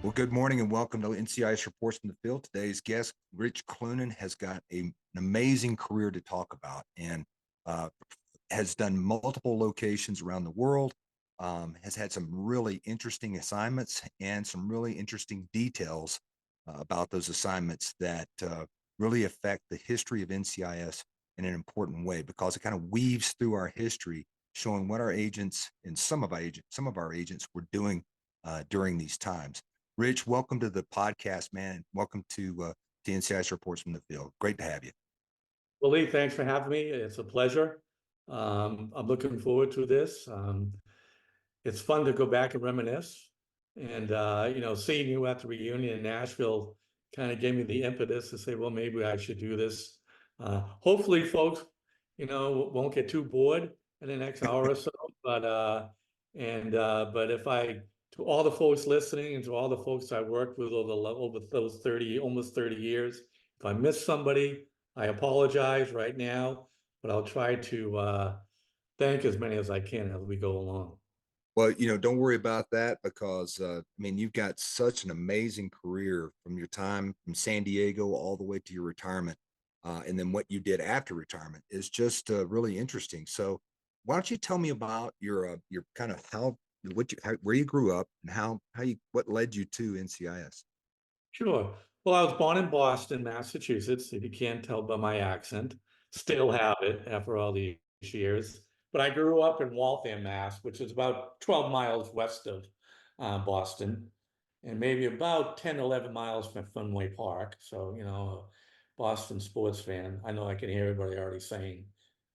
Well, good morning and welcome to NCIS Reports from the Field. Today's guest, Rich Cloonan, has got an amazing career to talk about and uh, has done multiple locations around the world, has had some really interesting assignments and some really interesting details about those assignments that really affect the history of NCIS in an important way because it kind of weaves through our history, showing what our agents and some of our agents were doing during these times. Rich, welcome to the podcast, man. Welcome to NCIS Reports from the Field. Great to have you. Well, Lee, thanks for having me. It's a pleasure. I'm looking forward to this. It's fun to go back and reminisce. And, seeing you at the reunion in Nashville kind of gave me the impetus to say, well, maybe I should do this. Hopefully, folks, won't get too bored in the next hour or so. But to all the folks listening and to all the folks I worked with over those almost 30 years, if I miss somebody, I apologize right now, but I'll try to thank as many as I can as we go along. Well, don't worry about that because you've got such an amazing career from your time from San Diego all the way to your retirement, and then what you did after retirement is just really interesting. So, why don't you tell me about your kind of where you grew up and what led you to NCIS? Sure. Well, I was born in Boston, Massachusetts, if you can't tell by my accent. Still have it after all these years. But I grew up in Waltham, Mass, which is about 12 miles west of Boston, and maybe about 10, 11 miles from Fenway Park. So, a Boston sports fan. I know I can hear everybody already saying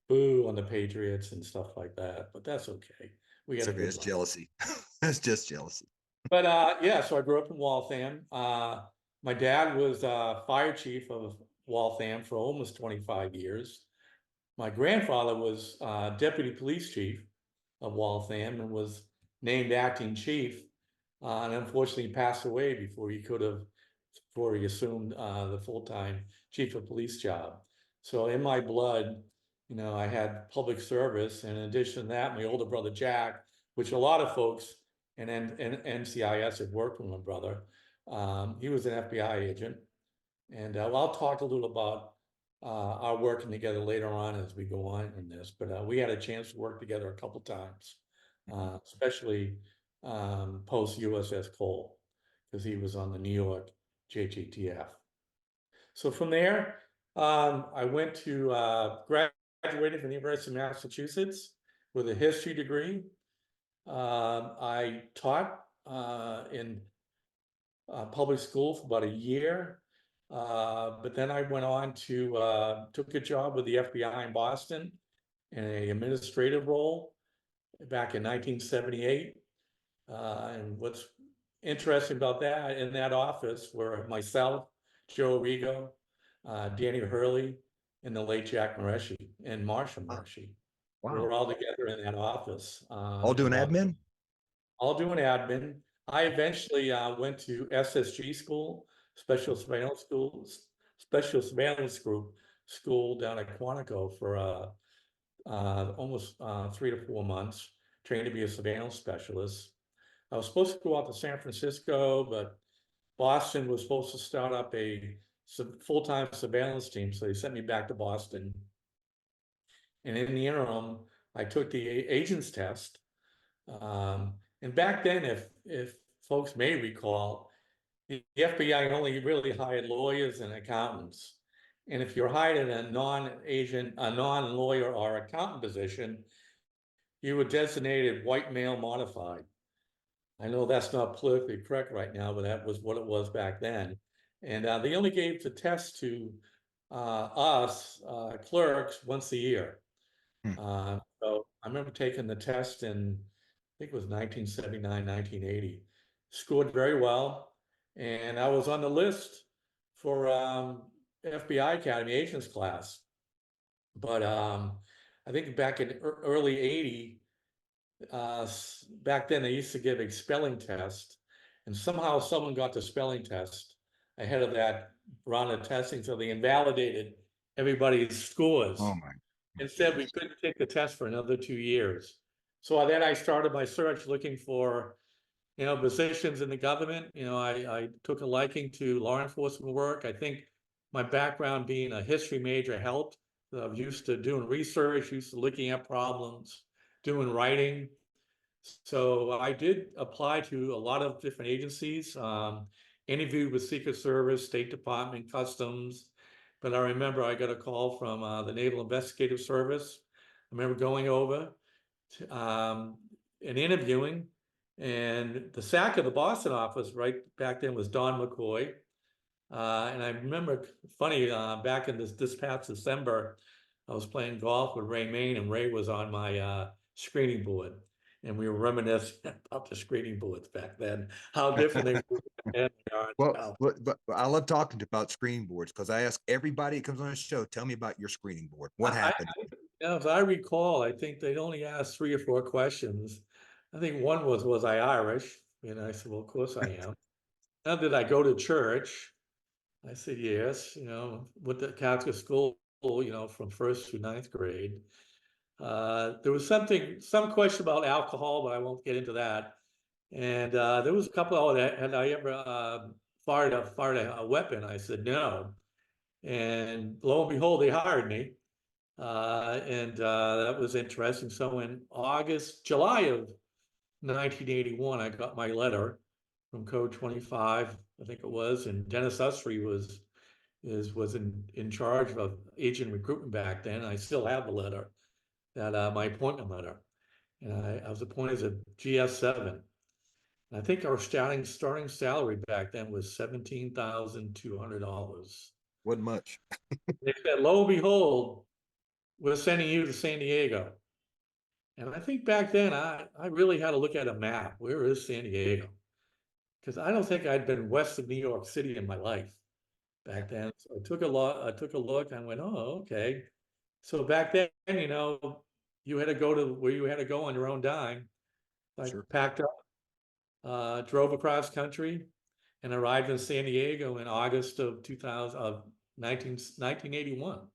boo on the Patriots and stuff like that, but that's okay. We It's had a okay. good It's run. jealousy. It's just jealousy. But yeah, so I grew up in Waltham. My dad was fire chief of Waltham for almost 25 years. My grandfather was deputy police chief of Waltham and was named acting chief, and unfortunately passed away before he assumed the full-time chief of police job. So in my blood, I had public service, and in addition to that, my older brother Jack, which a lot of folks and NCIS had worked with my brother. He was an FBI agent, and I'll talk a little about our working together later on as we go on in this. But we had a chance to work together a couple times, especially post USS Cole, because he was on the New York JGTF. So from there, I went to graduated from the University of Massachusetts with a history degree. I taught in public school for about a year, but then I went on to took a job with the FBI in Boston in an administrative role back in 1978. And what's interesting about that, in that office were myself, Joe Rigo, Danny Hurley, and the late Jack Maresci and Marsha Wow. Maresci. We Wow. were all together in that office. All doing admin? All doing admin. I eventually went to SSG school, Special Surveillance Group school down at Quantico for almost 3 to 4 months, trained to be a surveillance specialist. I was supposed to go out to San Francisco, but Boston was supposed to start up a full-time surveillance team, so they sent me back to Boston. And in the interim, I took the agents test. And back then, if folks may recall, the FBI only really hired lawyers and accountants. And if you're hired in a non-lawyer or accountant position, you were designated white male modified. I know that's not politically correct right now, but that was what it was back then. And they only gave the test to us clerks once a year. Hmm. So I remember taking the test in, I think it was 1979, 1980. Scored very well, and I was on the list for FBI Academy agents class. But I think back in early 80, back then they used to give a spelling test, and somehow someone got the spelling test ahead of that round of testing, so they invalidated everybody's scores Oh my and said we goodness. couldn't take the test for another 2 years. So then I started my search looking for positions in the government. I took a liking to law enforcement work. I think my background being a history major helped. I'm used to doing research, used to looking at problems, doing writing. So I did apply to a lot of different agencies, interviewed with Secret Service, State Department, Customs. But I remember I got a call from the Naval Investigative Service. I remember going over and interviewing, and the SAC of the Boston office right back then was Don McCoy. And I remember, funny, back in this past December, I was playing golf with Ray Main, and Ray was on my screening board. And we were reminiscing about the screening boards back then, how different they were than they are Well, now. but I love talking about screening boards because I ask everybody that comes on the show, tell me about your screening board. What happened? As I recall, I think they'd only asked 3 or 4 questions. I think one was I Irish? And I said, well, of course I am. Now, did I go to church? I said, yes, with the Catholic school, from first through ninth grade. There was some question about alcohol, but I won't get into that. And there was a couple, had I ever fired a weapon? I said, no. And lo and behold, they hired me. And that was interesting. So in July of 1981, I got my letter from Code 25, I think it was, and Dennis Usry was in charge of agent recruitment back then. I still have the letter, that my appointment letter, and I was appointed as a GS7. And I think our starting salary back then was $17,200. Wasn't much. They said, lo and behold, we're sending you to San Diego. And I think back then I really had to look at a map. Where is San Diego? Because I don't think I'd been west of New York City in my life back then. So I took a look and went, oh, okay. So back then, you had to go to where you had to go on your own dime. I Sure. packed up, drove across country, and arrived in San Diego in August of 1981.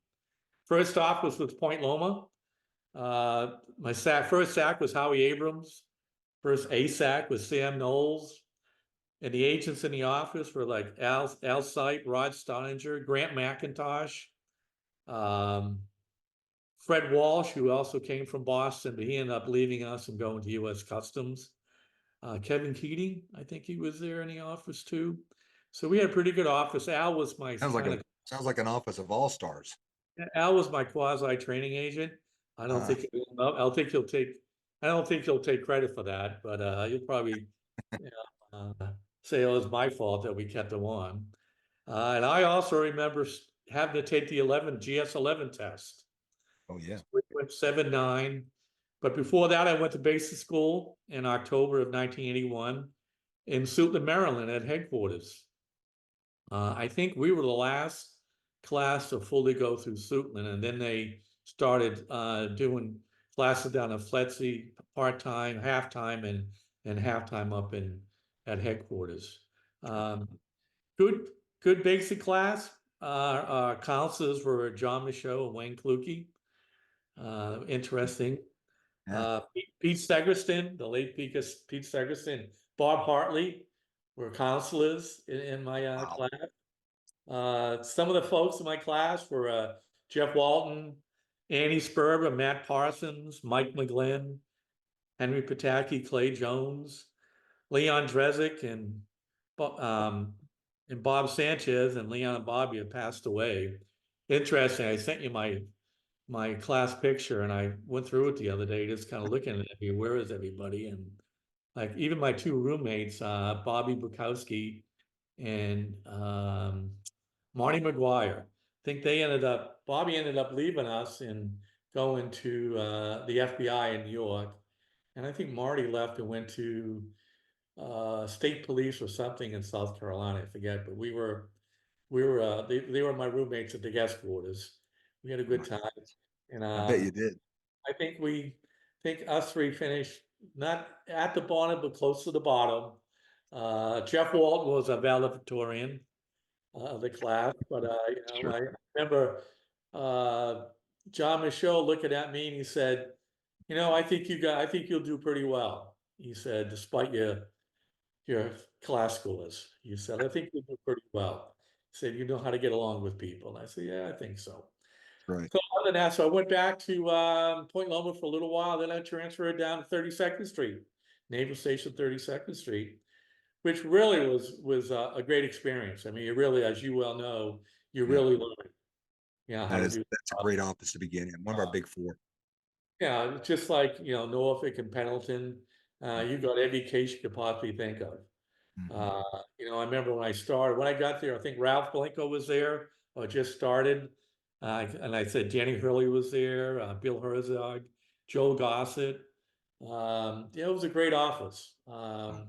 First stop was with Point Loma. My first SAC was Howie Abrams. First ASAC was Sam Knowles. And the agents in the office were like Al Sipe, Rod Steininger, Grant McIntosh, Fred Walsh, who also came from Boston, but he ended up leaving us and going to U.S. Customs. Kevin Keating, I think he was there in the office too. So we had a pretty good office. Al was my Sounds like an office of all stars. Al was my quasi training agent. I don't think he'll take credit for that, but he'll probably say it was my fault that we kept him on. And I also remember having to take the GS11 test. Oh yeah. So we went 7-9. But before that, I went to basic school in October of 1981 in Suitland, Maryland at headquarters. I think we were the last class to fully go through Suitland, and then they started doing classes down at FLETC, part-time, half-time, and half-time up at headquarters. Good basic class. Our counselors were John Michaud and Wayne Kluge. Interesting. Yeah. Pete Segerston, the late Pete Segerston, Bob Hartley were counselors in my Wow. class. Some of the folks in my class were Jeff Walton, Annie Sperber, Matt Parsons, Mike McGlynn, Henry Pataki, Clay Jones, Leon Drezick, and Bob Sanchez. And Leon and Bobby have passed away. Interesting. I sent you my class picture, and I went through it the other day, just kind of looking at me, where is everybody? And like even my 2 roommates, Bobby Bukowski and Marty McGuire. I think Bobby ended up leaving us and going to the FBI in New York. And I think Marty left and went to state police or something in South Carolina, I forget, but they were my roommates at the guest quarters. We had a good time. And I bet you did. I think us 3 finished not at the bottom, but close to the bottom. Jeff Walton was a valedictorian of the class, but Sure. I remember John Michaud looking at me and he said, I think you'll do pretty well. He said, despite your classical is? You said, I think you do pretty well. He said, you know how to get along with people. And I said, yeah, I think so. Right. So other than that, so I went back to Point Loma for a little while, then I transferred down to 32nd Street, Naval Station 32nd Street, which really was a great experience. I mean, you really, as you well know, you Yeah. really learn, you know, how to do. That's a great office to begin in. One of our big four. Yeah, just like, you know, Norfolk and Pendleton, you got every case you could possibly think of. Mhm. You know, I remember when I started, when I got there, I think Ralph Blanco was there, or just started. And I said Danny Hurley was there, Bill Herzog, Joe Gossett. Yeah, it was a great office. Wow.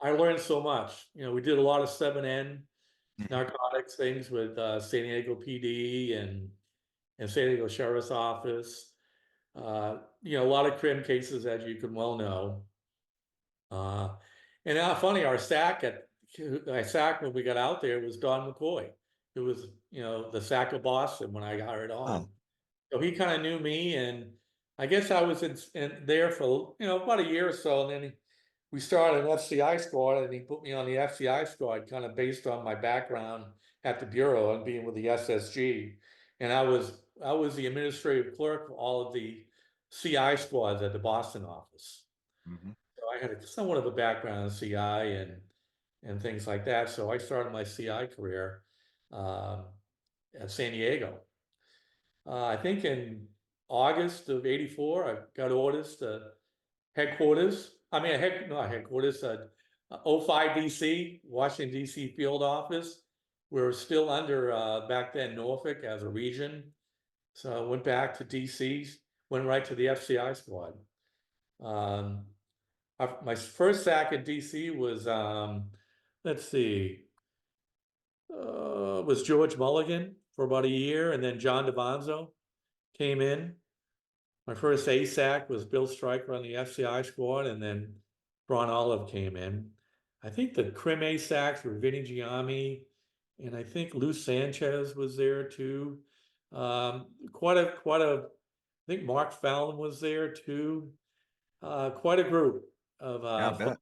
I learned so much. You know, we did a lot of 7N Mhm. narcotics things with San Diego PD and San Diego Sheriff's Office. You know, a lot of crim cases, as you can well know. Uh, and now, funny, our SAC when we got out there was Don McCoy, who was, you know, the SAC of Boston when I got hired on. Oh, So he kind of knew me, and I guess I was in there for, you know, about a year or so, and then we started an FCI squad, and he put me on the FCI squad, kind of based on my background at the bureau and being with the SSG, and I was the administrative clerk for all of the CI squads at the Boston office. mhm. So I had somewhat of a background in CI and things like that. So I started my CI career um, at San Diego. I think in August of '84, I got orders to headquarters. I mean, not headquarters, '05 DC, Washington DC field office. We were still under back then Norfolk as a region. So I went back to DC, went right to the FCI squad. Um, my first sack at DC was, let's see, was George Mulligan for about a year, and then John DeVanzo came in. My first ASAC was Bill Stryker on the FCI squad, and then Ron Olive came in. I think the Crim ASACs were Vinny Giammi, and I think Lou Sanchez was there too. I think Mark Fallon was there too. Quite a group of Yeah, I bet.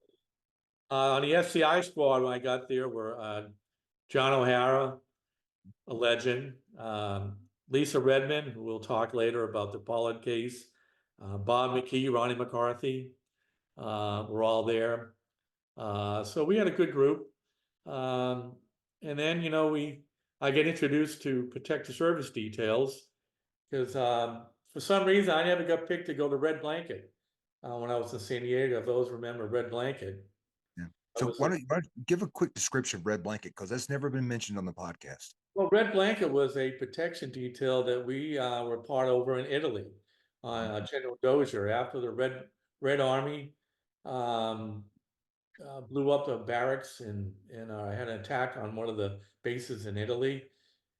on the FCI squad when I got there were John O'Hara, a legend, Lisa Redmond, who we'll talk later about the Pollard case, Bob McKee, Ronnie McCarthy, were all there. So we had a good group. Um, and then, you know, I get introduced to protective service details because for some reason I never got picked to go to Red Blanket when I was in San Diego. If those remember Red Blanket, Yeah. I So was why don't you give a quick description of Red Blanket because that's never been mentioned on the podcast. well, Red Blanket was a protection detail that we were part over in Italy on Mhm. General Dozier after the Red Army um, blew up the barracks and had an attack on one of the bases in Italy.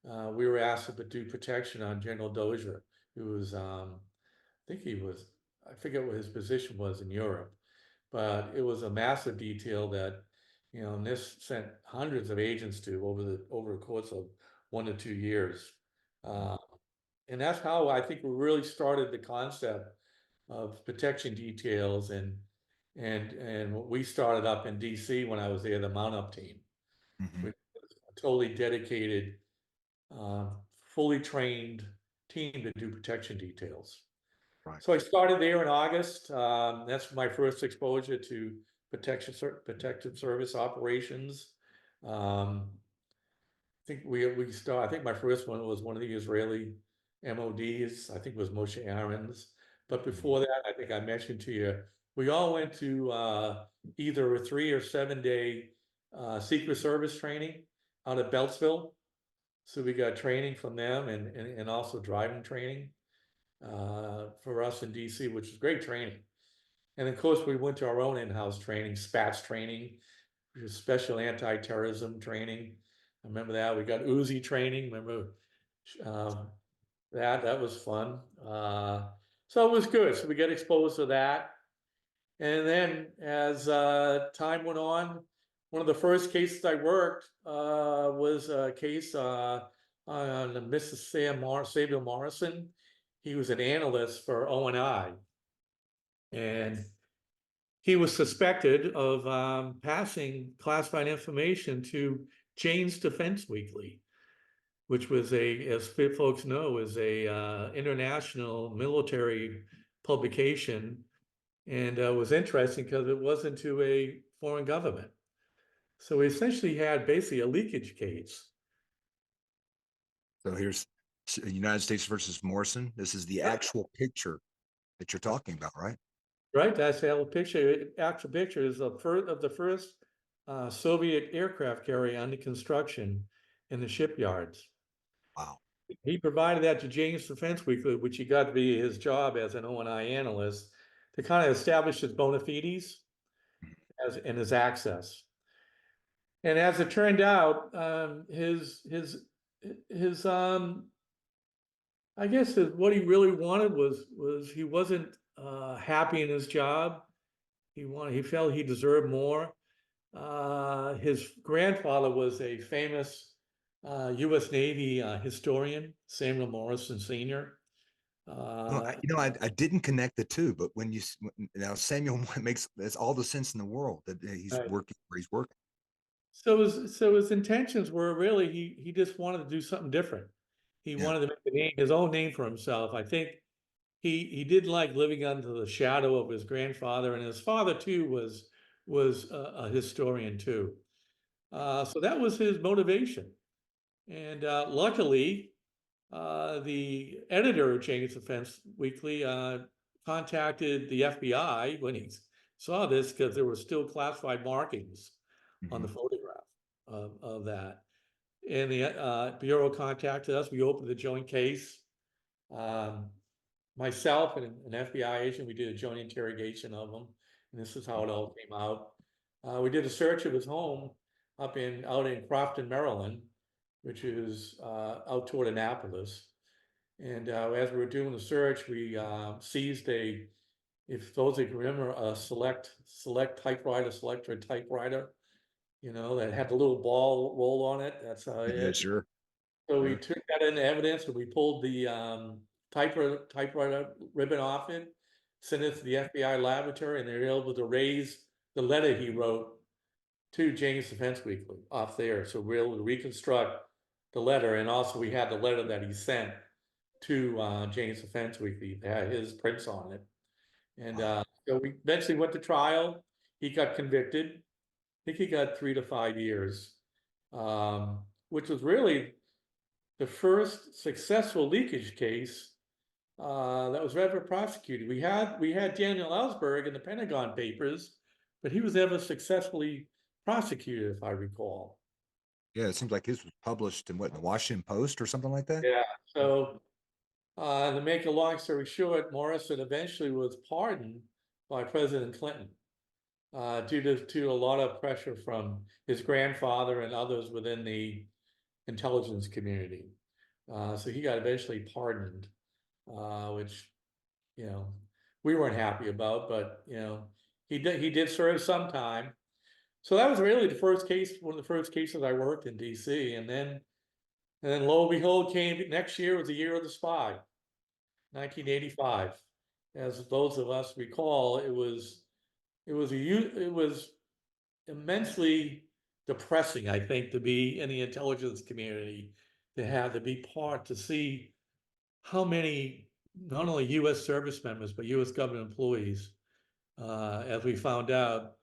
We were asked to do protection on General Dozier, who was, I think he was, I forget what his position was in Europe, but it was a massive detail that, you know, NIST sent hundreds of agents to over the course of 1 to 2 years. Mhm. Uh, and that's how I think we really started the concept of protection details and what we started up in DC when I was there, the mount up team, Mhm. which was a totally dedicated, um, fully trained team to do protection details. Right. So I started there in August. That's my first exposure to protective service operations. Um, I think my first one was one of the Israeli MODs. I think it was Moshe Aaron's. But Mhm. before that, I think I mentioned to you, we all went to either a 3 or 7 day Secret Service training out of Beltsville. So we got training from them and also driving training for us in DC, which is great training. And of course, we went to our own in-house training, SPATS training, which is special anti-terrorism training. I remember that. We got Uzi training. Remember um, that was fun. So it was good. So we get exposed to that. And then as time went on, one of the first cases I worked was a case on Mrs. Samuel Morrison. He was an analyst for O&I. And he was suspected of passing classified information to Jane's Defense Weekly, which was as folks know, is a international military publication, and was interesting because it wasn't to a foreign government. So we essentially had basically a leakage case. So here's United States versus Morrison. This is the actual picture that you're talking about, right? Right, that's the actual picture. Actual picture is the first Soviet aircraft carrier under construction in the shipyards. Wow. He provided that to Jane's Defense Weekly, which he got to be his job as an O&I analyst to kind of establish his bona fides and his access. And as it turned out, his I guess what he really wanted was he wasn't happy in his job. He felt he deserved more. His grandfather was a famous U.S. Navy historian, Samuel Morrison Sr. I didn't connect the two, but when now Samuel makes that's all the sense in the world that he's Right. working where he's working. So his intentions were really he just wanted to do something different. He Yeah. wanted to make his own name for himself. I think he didn't like living under the shadow of his grandfather, and his father too was a historian too. So that was his motivation. And luckily, the editor of Jane's Defense Weekly contacted the FBI when he saw this because there were still classified markings on the photograph of that. And the Bureau contacted us. We opened the joint case. Myself and an FBI agent, we did a joint interrogation of him. And this is how it all came out. We did a search of his home out in Crofton, Maryland, which is out toward Annapolis. And as we were doing the search, we seized if those of you remember, a select typewriter, that had the little ball roll on it. That's Yeah, it. sure. So we took that into evidence and we pulled the typewriter ribbon off it, sent it to the FBI laboratory, and they were able to raise the letter he wrote to Jane's Defense Weekly off there. So we were able to reconstruct the letter, and also we had the letter that he sent to Jane's Defense Weekly. They had his prints on it. And so we eventually went to trial. He got convicted. I think he got 3 to 5 years, which was really the first successful leakage case that was ever prosecuted. We had Daniel Ellsberg in the Pentagon Papers, but he was never successfully prosecuted, if I recall. Yeah, it seems like his was published in the Washington Post or something like that. Yeah. So to make a long story short, Morrison eventually was pardoned by President Clinton due to a lot of pressure from his grandfather and others within the intelligence community. So he got eventually pardoned, which, we weren't happy about, but, he did serve some time. So that was really one of the first cases I worked in DC. And then lo and behold, next year was the year of the spy, 1985. As those of us recall, it was immensely depressing, I think, to be in the intelligence community, to see how many, not only U.S. service members, but U.S. government employees, as we found out,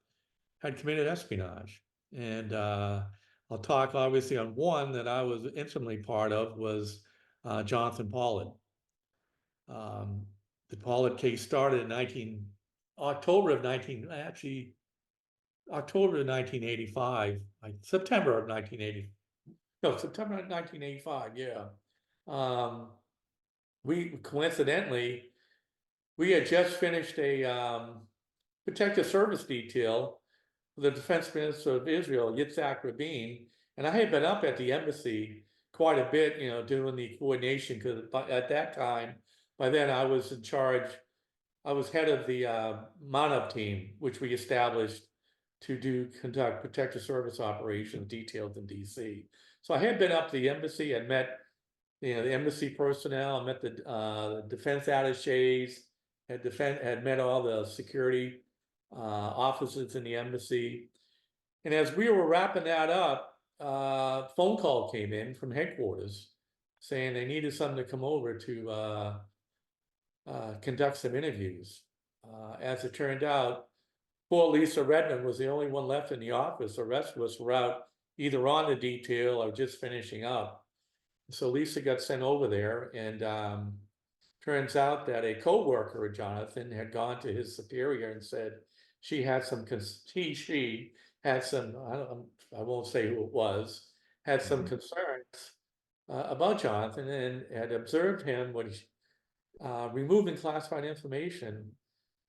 had committed espionage. And I'll talk obviously on one that I was intimately part of was Jonathan Pollard. The Pollard case started in October of 1985, September of 1985, yeah. We had just finished a protective service detail for the Defense Minister of Israel, Yitzhak Rabin, and I had been up at the embassy quite a bit, doing the coordination, because at that time, by then I was in charge. I was head of the MONUP team, which we established to conduct protective service operations detailed in DC. So I had been up to the embassy and met, the embassy personnel. I met the defense attachés, had met all the security offices in the embassy. And as we were wrapping that up, phone call came in from headquarters saying they needed someone to come over to conduct some interviews. As it turned out, poor Lisa Redmond was the only one left in the office. The rest of us were out either on the detail or just finishing up. So Lisa got sent over there, and turns out that a coworker of Jonathan had gone to his superior and said she had some, she had some, I won't say who it was, had some Mhm. concerns about Jonathan and had observed him when he removing classified information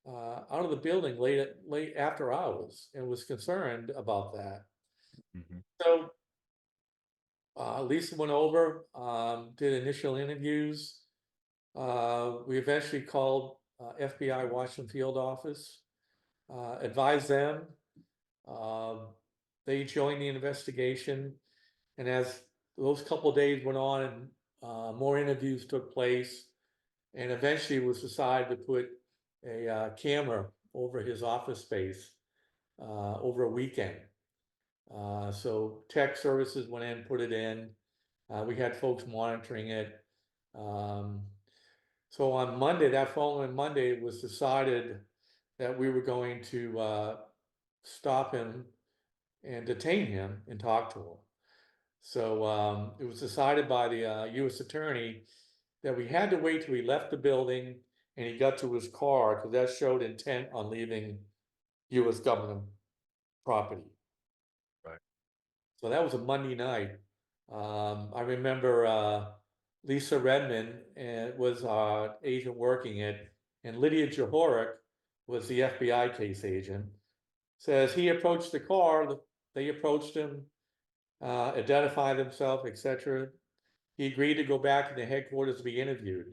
out of the building late after hours and was concerned about that. Mhm. So Lisa went over, did initial interviews. We eventually called FBI Washington field office, advised them. They joined the investigation, and as those couple of days went on, and more interviews took place, and eventually it was decided to put a camera over his office space over a weekend. So tech services went in, put it in. We had folks monitoring it. So on Monday, that following Monday, it was decided that we were going to stop him and detain him and talk to him. So it was decided by the U.S. attorney that we had to wait till he left the building and he got to his car because that showed intent on leaving U.S. government property. Right. So that was a Monday night. I remember Lisa Redmond was our agent working it, and Lydia Johoric was the FBI case agent. Says he approached the car, they approached him, identified himself, etc. He agreed to go back to the headquarters to be interviewed.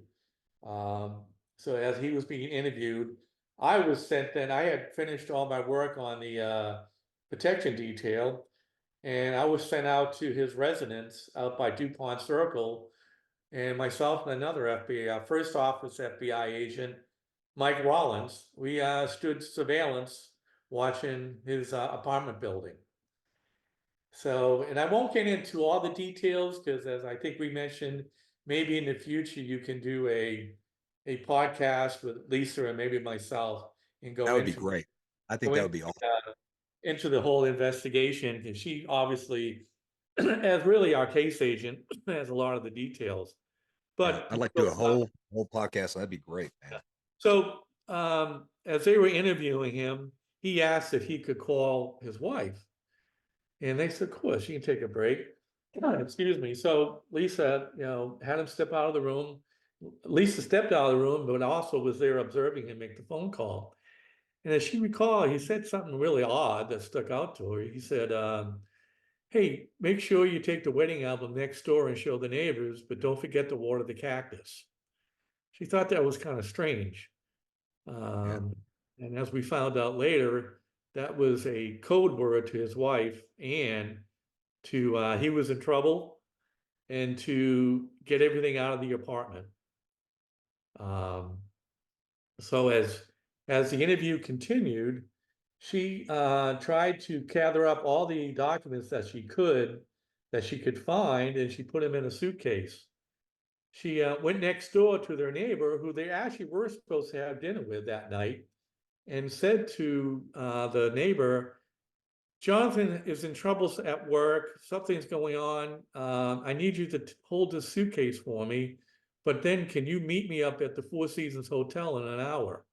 So as he was being interviewed, I was sent then, I had finished all my work on the protection detail, and I was sent out to his residence out by DuPont Circle, and myself and another FBI, first office FBI agent, Mike Rollins, we stood surveillance watching his apartment building. So, and I won't get into all the details because as I think we mentioned, maybe in the future you can do a podcast with Lisa and maybe myself and That go would be into great. I think go that into would be awesome. into the whole investigation because she obviously, as really our case agent, has a lot of the details. Yeah, But I'd like to do a whole podcast. That'd be great, man. so as they were interviewing him, he asked if he could call his wife. And they said, of course, you can take a break. Excuse me. So Lisa, had him step out of the room. Lisa stepped out of the room, but also was there observing him make the phone call. And as she recalled, he said something really odd that stuck out to her. He said, hey, make sure you take the wedding album next door and show the neighbors, but don't forget to water the cactus. She thought that was kind of strange. Yeah. Um, and as we found out later, that was a code word to his wife, and to he was in trouble and to get everything out of the apartment. Um, so as the interview continued, she tried to gather up all the documents that she could find, and she put them in a suitcase. She went next door to their neighbor, who they actually were supposed to have dinner with that night, and said to the neighbor, Jonathan is in trouble at work. Something's going on. I need you to hold this suitcase for me, but then can you meet me up at the Four Seasons Hotel in an hour?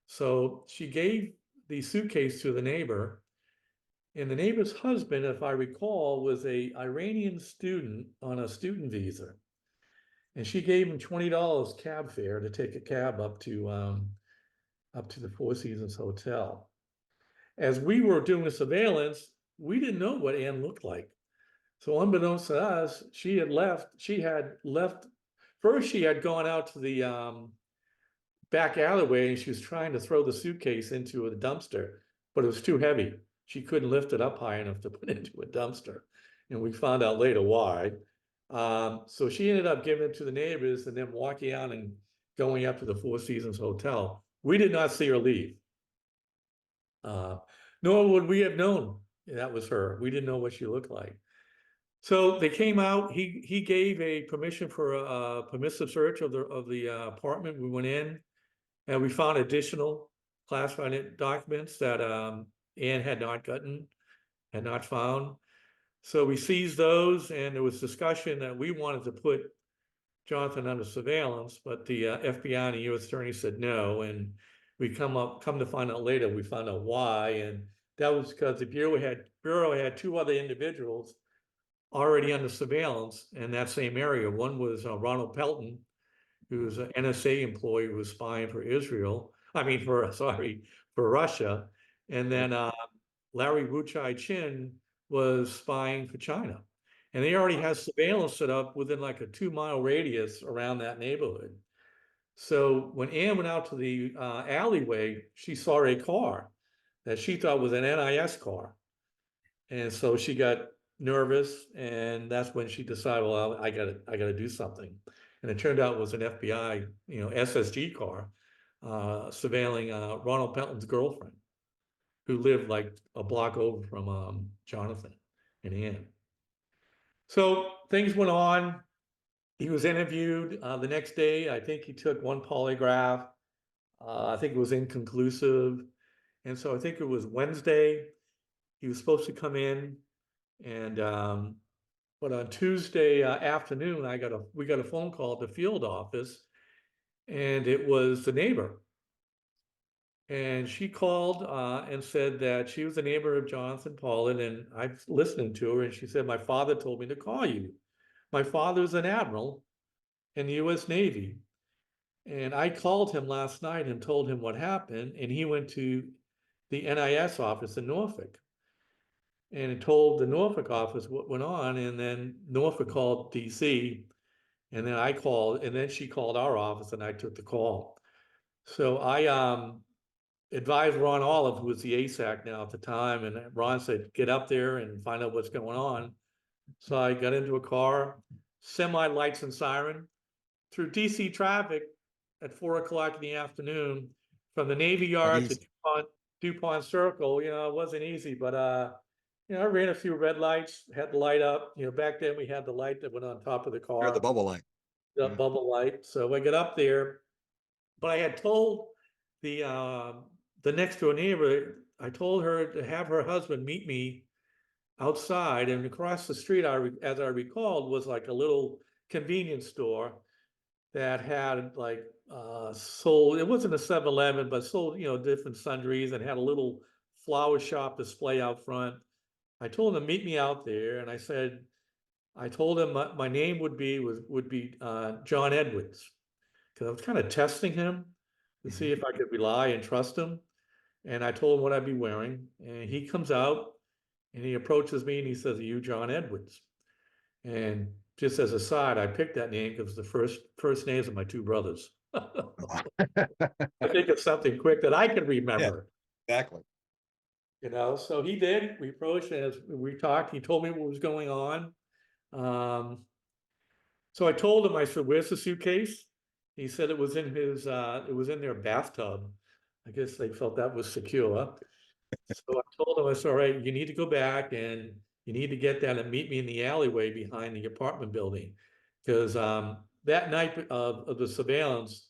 So she gave the suitcase to the neighbor, and the neighbor's husband, if I recall, was a Iranian student on a student visa. And she gave him $20 cab fare to take a cab up to the Four Seasons Hotel. As we were doing the surveillance, we didn't know what Ann looked like. So unbeknownst to us, she had left. First, she had gone out to the back alleyway and she was trying to throw the suitcase into a dumpster, but it was too heavy. She couldn't lift it up high enough to put it into a dumpster. And we found out later why. So she ended up giving it to the neighbors and then walking out and going up to the Four Seasons Hotel. We did not see her leave. Nor would we have known that was her. We didn't know what she looked like. So they came out, he gave a permission for a permissive search of the apartment. We went in and we found additional classified documents that Anne had not gotten, had not found. So we seized those, and there was discussion that we wanted to put Jonathan under surveillance, but the FBI and the U.S. Attorney said no, and we come to find out later, we found out why, and that was because the Bureau had two other individuals already under surveillance in that same area. One was Ronald Pelton, who was an NSA employee who was spying for Israel. I mean, for Russia. And then Larry Wu-Chai Chin was spying for China. And they already had surveillance set up within like a 2-mile radius around that neighborhood. So when Anne went out to the alleyway, she saw a car that she thought was an NIS car. And so she got nervous, and that's when she decided, well, I gotta do something. And it turned out it was an FBI, SSG car, surveilling Ronald Pelton's girlfriend, who lived like a block over from Jonathan and Anne. So things went on. He was interviewed the next day. I think he took one polygraph. I think it was inconclusive. And so I think it was Wednesday. He was supposed to come in, and but on Tuesday afternoon, we got a phone call at the field office, and it was the neighbor. And she called and said that she was a neighbor of Jonathan Pollan, and I was listening to her, and she said, my father told me to call you. My father's an admiral in the U.S. Navy. And I called him last night and told him what happened, and he went to the NIS office in Norfolk and told the Norfolk office what went on, and then Norfolk called DC, and then I called, and then she called our office, and I took the call. So I advised Ron Olive, who was the ASAC now at the time, and Ron said, get up there and find out what's going on. So I got into a car, semi lights and siren, through DC traffic at 4 o'clock in the afternoon, from the Navy Yard to DuPont Circle. It wasn't easy, but I ran a few red lights, had the light up. Back then we had the light that went on top of the car. The bubble light. The bubble light. So I got up there, but I had told the next door neighbor, I told her to have her husband meet me outside, and across the street, as I recalled, was like a little convenience store that had like sold, it wasn't a 7-Eleven, but sold, different sundries, and had a little flower shop display out front. I told him to meet me out there, and I told him my name would be John Edwards, because I was kind of testing him to see if I could rely and trust him. And I told him what I'd be wearing, and he comes out and he approaches me and he says, are you John Edwards? And just as a side, I picked that name because the first names of my two brothers. I think it's something quick that I can remember. Yeah, exactly. So he did. We approached, and as we talked, he told me what was going on. So I told him, I said, where's the suitcase? He said it was in their bathtub. I guess they felt that was secure. So I told him, I said, all right, you need to go back and you need to get that and meet me in the alleyway behind the apartment building. Because that night of the surveillance,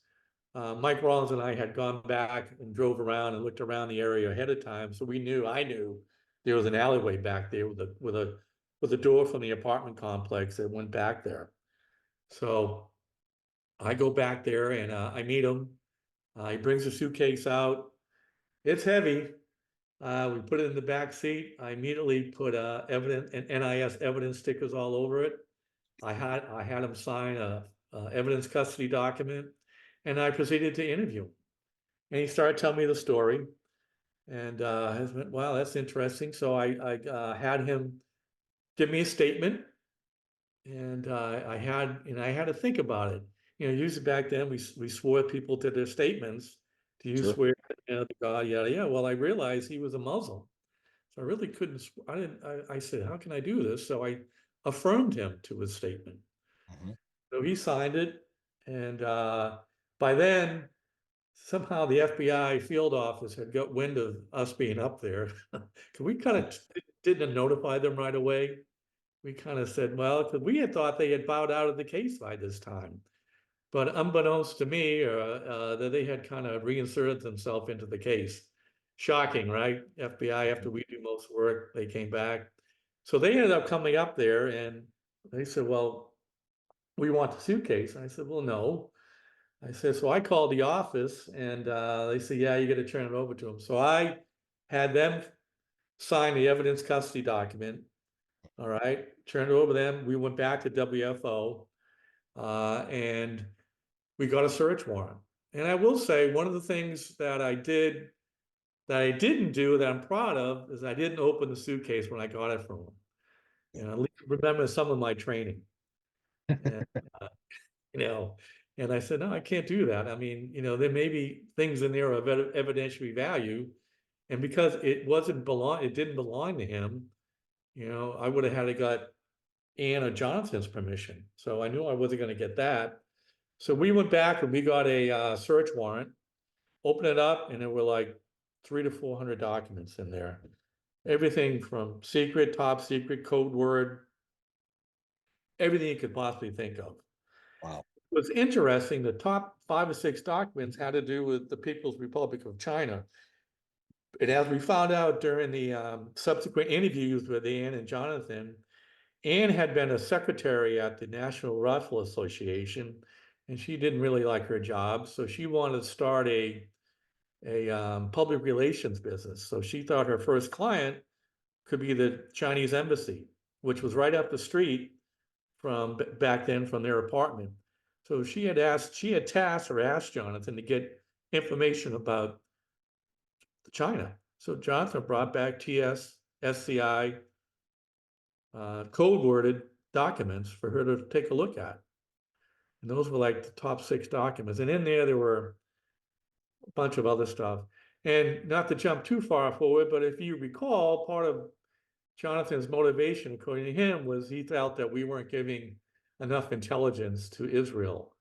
Mike Rollins and I had gone back and drove around and looked around the area ahead of time. So I knew there was an alleyway back there with a door from the apartment complex that went back there. So I go back there and I meet him. He brings the suitcase out. It's heavy. We put it in the back seat. I immediately put NIS evidence stickers all over it. I had him sign a evidence custody document, and I proceeded to interview him. And he started telling me the story, and I went, wow, that's interesting. So I had him give me a statement, and I had to think about it. Usually back then we swore people to their statements. Do you swear to God? Yeah. Well, I realized he was a Muslim, so I really couldn't. I said, how can I do this? So I affirmed him to his statement. So he signed it, and by then somehow the FBI field office had got wind of us being up there. Can we kind of didn't notify them right away? We kind of said, well, because we had thought they had bowed out of the case by this time. But unbeknownst to me, that they had kind of reinserted themselves into the case. Shocking, right? FBI, after we do most work, they came back. So they ended up coming up there and they said, well, we want the suitcase. And I said, well, no. I said, so I called the office and they said, yeah, you got to turn it over to them. So I had them sign the evidence custody document. All right, turned it over to them. We went back to WFO and we got a search warrant. And I will say, one of the things that I didn't do that I'm proud of is I didn't open the suitcase when I got it from them. You know, at least remember some of my training. And, you know, and I said, no, I can't do that. I mean, you know, there may be things in there of evidentiary value. And because it didn't belong to him, you know, I would have had to got Ann or Jonathan's permission. So I knew I wasn't going to get that. So we went back and we got a search warrant, opened it up, and there were like 300 to 400 documents in there. Everything from secret, top secret, code word, everything you could possibly think of. Wow. It was interesting, the top 5 or 6 documents had to do with the People's Republic of China. And as we found out during the subsequent interviews with Ann and Jonathan, Ann had been a secretary at the National Rifle Association, and she didn't really like her job, so she wanted to start a public relations business. So she thought her first client could be the Chinese embassy, which was right up the street from back then from their apartment. So she had tasked or asked Jonathan to get information about China. So Jonathan brought back TS, SCI, code worded documents for her to take a look at. And those were like the top 6 documents. And in there were a bunch of other stuff. And not to jump too far forward, but if you recall, part of Jonathan's motivation, according to him, was he felt that we weren't giving enough intelligence to Israel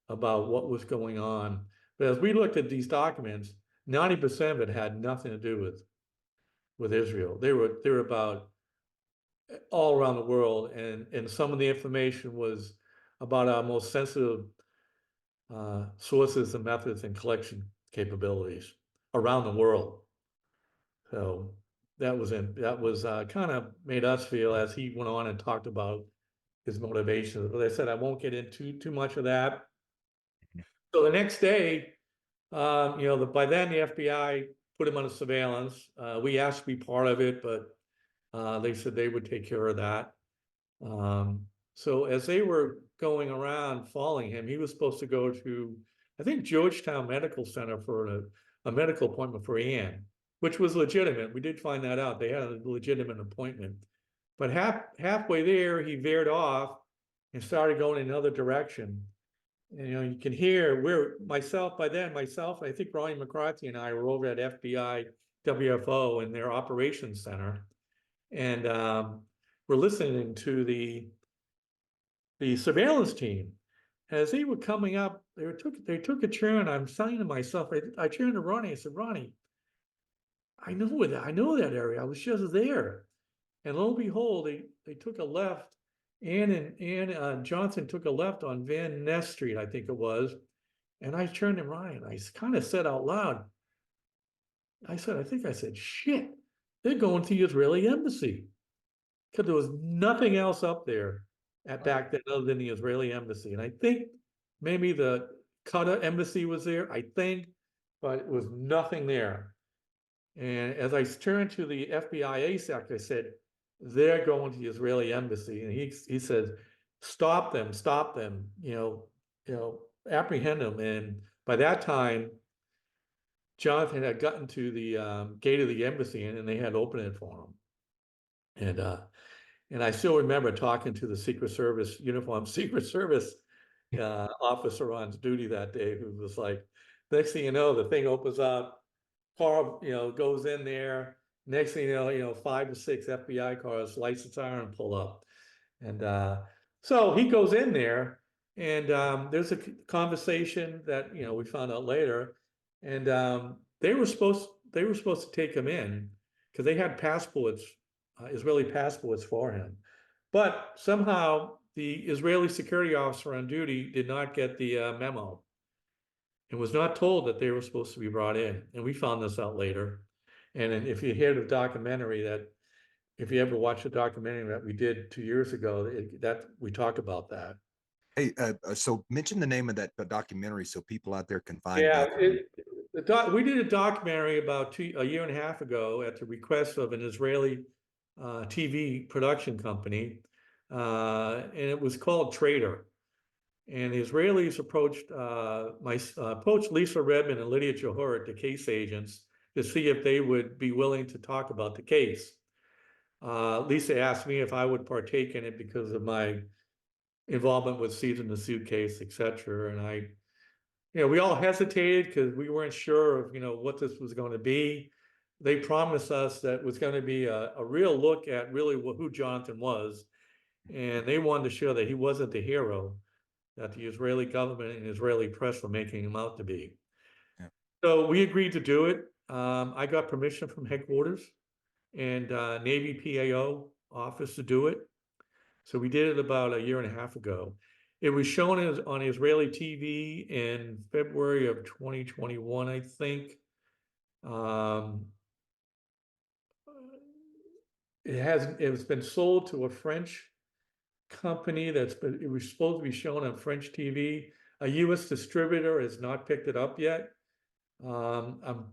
about what was going on. But as we looked at these documents, 90% of it had nothing to do with Israel. They were about all around the world, and some of the information was about our most sensitive sources and methods and collection capabilities around the world. So that was kind of made us feel, as he went on and talked about his motivations. But I said I won't get into too much of that. So the next day, you know, by then the FBI put him under surveillance. We asked to be part of it, but they said they would take care of that. So as they were going around following him, he was supposed to go to, I think, Georgetown Medical Center for a medical appointment for Ann, which was legitimate. We did find that out. They had a legitimate appointment. But halfway there, he veered off and started going in another direction. And, you know, you can hear myself, I think Ronnie McCarthy and I were over at FBI WFO in their operations center. And we're listening to the surveillance team. As they were coming up, they took a turn. I'm saying to myself, I turned to Ronnie. I said, Ronnie, I know that area. I was just there. And lo and behold, they took a left. Ann and Johnson took a left on Van Ness Street, I think it was. And I turned to Ryan. I kind of said out loud, I think I said, shit, they're going to the Israeli embassy. Because there was nothing else up there back then other than the Israeli embassy. And I think maybe the Qatar embassy was there, I think, but it was nothing there. And as I turned to the FBI ASAC, I said, they're going to the Israeli embassy. And he said, stop them, you know, apprehend them. And by that time, Jonathan had gotten to the gate of the embassy and they had opened it for him. And I still remember talking to the Secret Service officer on duty that day, who was like, next thing you know, the thing opens up, car, you know, goes in there. Next thing you know, 5 to 6 FBI cars, lights the siren, pull up. And so he goes in there and there's a conversation that, you know, we found out later. And they were supposed to take him in because they had passports, Israeli passports for him. But somehow the Israeli security officer on duty did not get the memo and was not told that they were supposed to be brought in. And we found this out later. And then if you hear the documentary that, if you ever watch the documentary that we did 2 years ago, that we talk about that. Hey, so mention the name of that documentary so people out there can find Yeah, it. we did a documentary about a year and a half ago at the request of an Israeli TV production company, and it was called Trader. And the Israelis approached Lisa Redmond and Lydia Johort, the case agents, to see if they would be willing to talk about the case. Lisa asked me if I would partake in it because of my involvement with Season the Suitcase, et cetera. And we all hesitated because we weren't sure of, what this was going to be. They promised us that it was going to be a real look at really who Jonathan was. And they wanted to show that he wasn't the hero that the Israeli government and Israeli press were making him out to be. Yeah. So we agreed to do it. I got permission from headquarters and Navy PAO office to do it. So we did it about a year and a half ago. It was shown on Israeli TV in February of 2021, I think. It's been sold to a French company it was supposed to be shown on French TV. A US distributor has not picked it up yet. I'm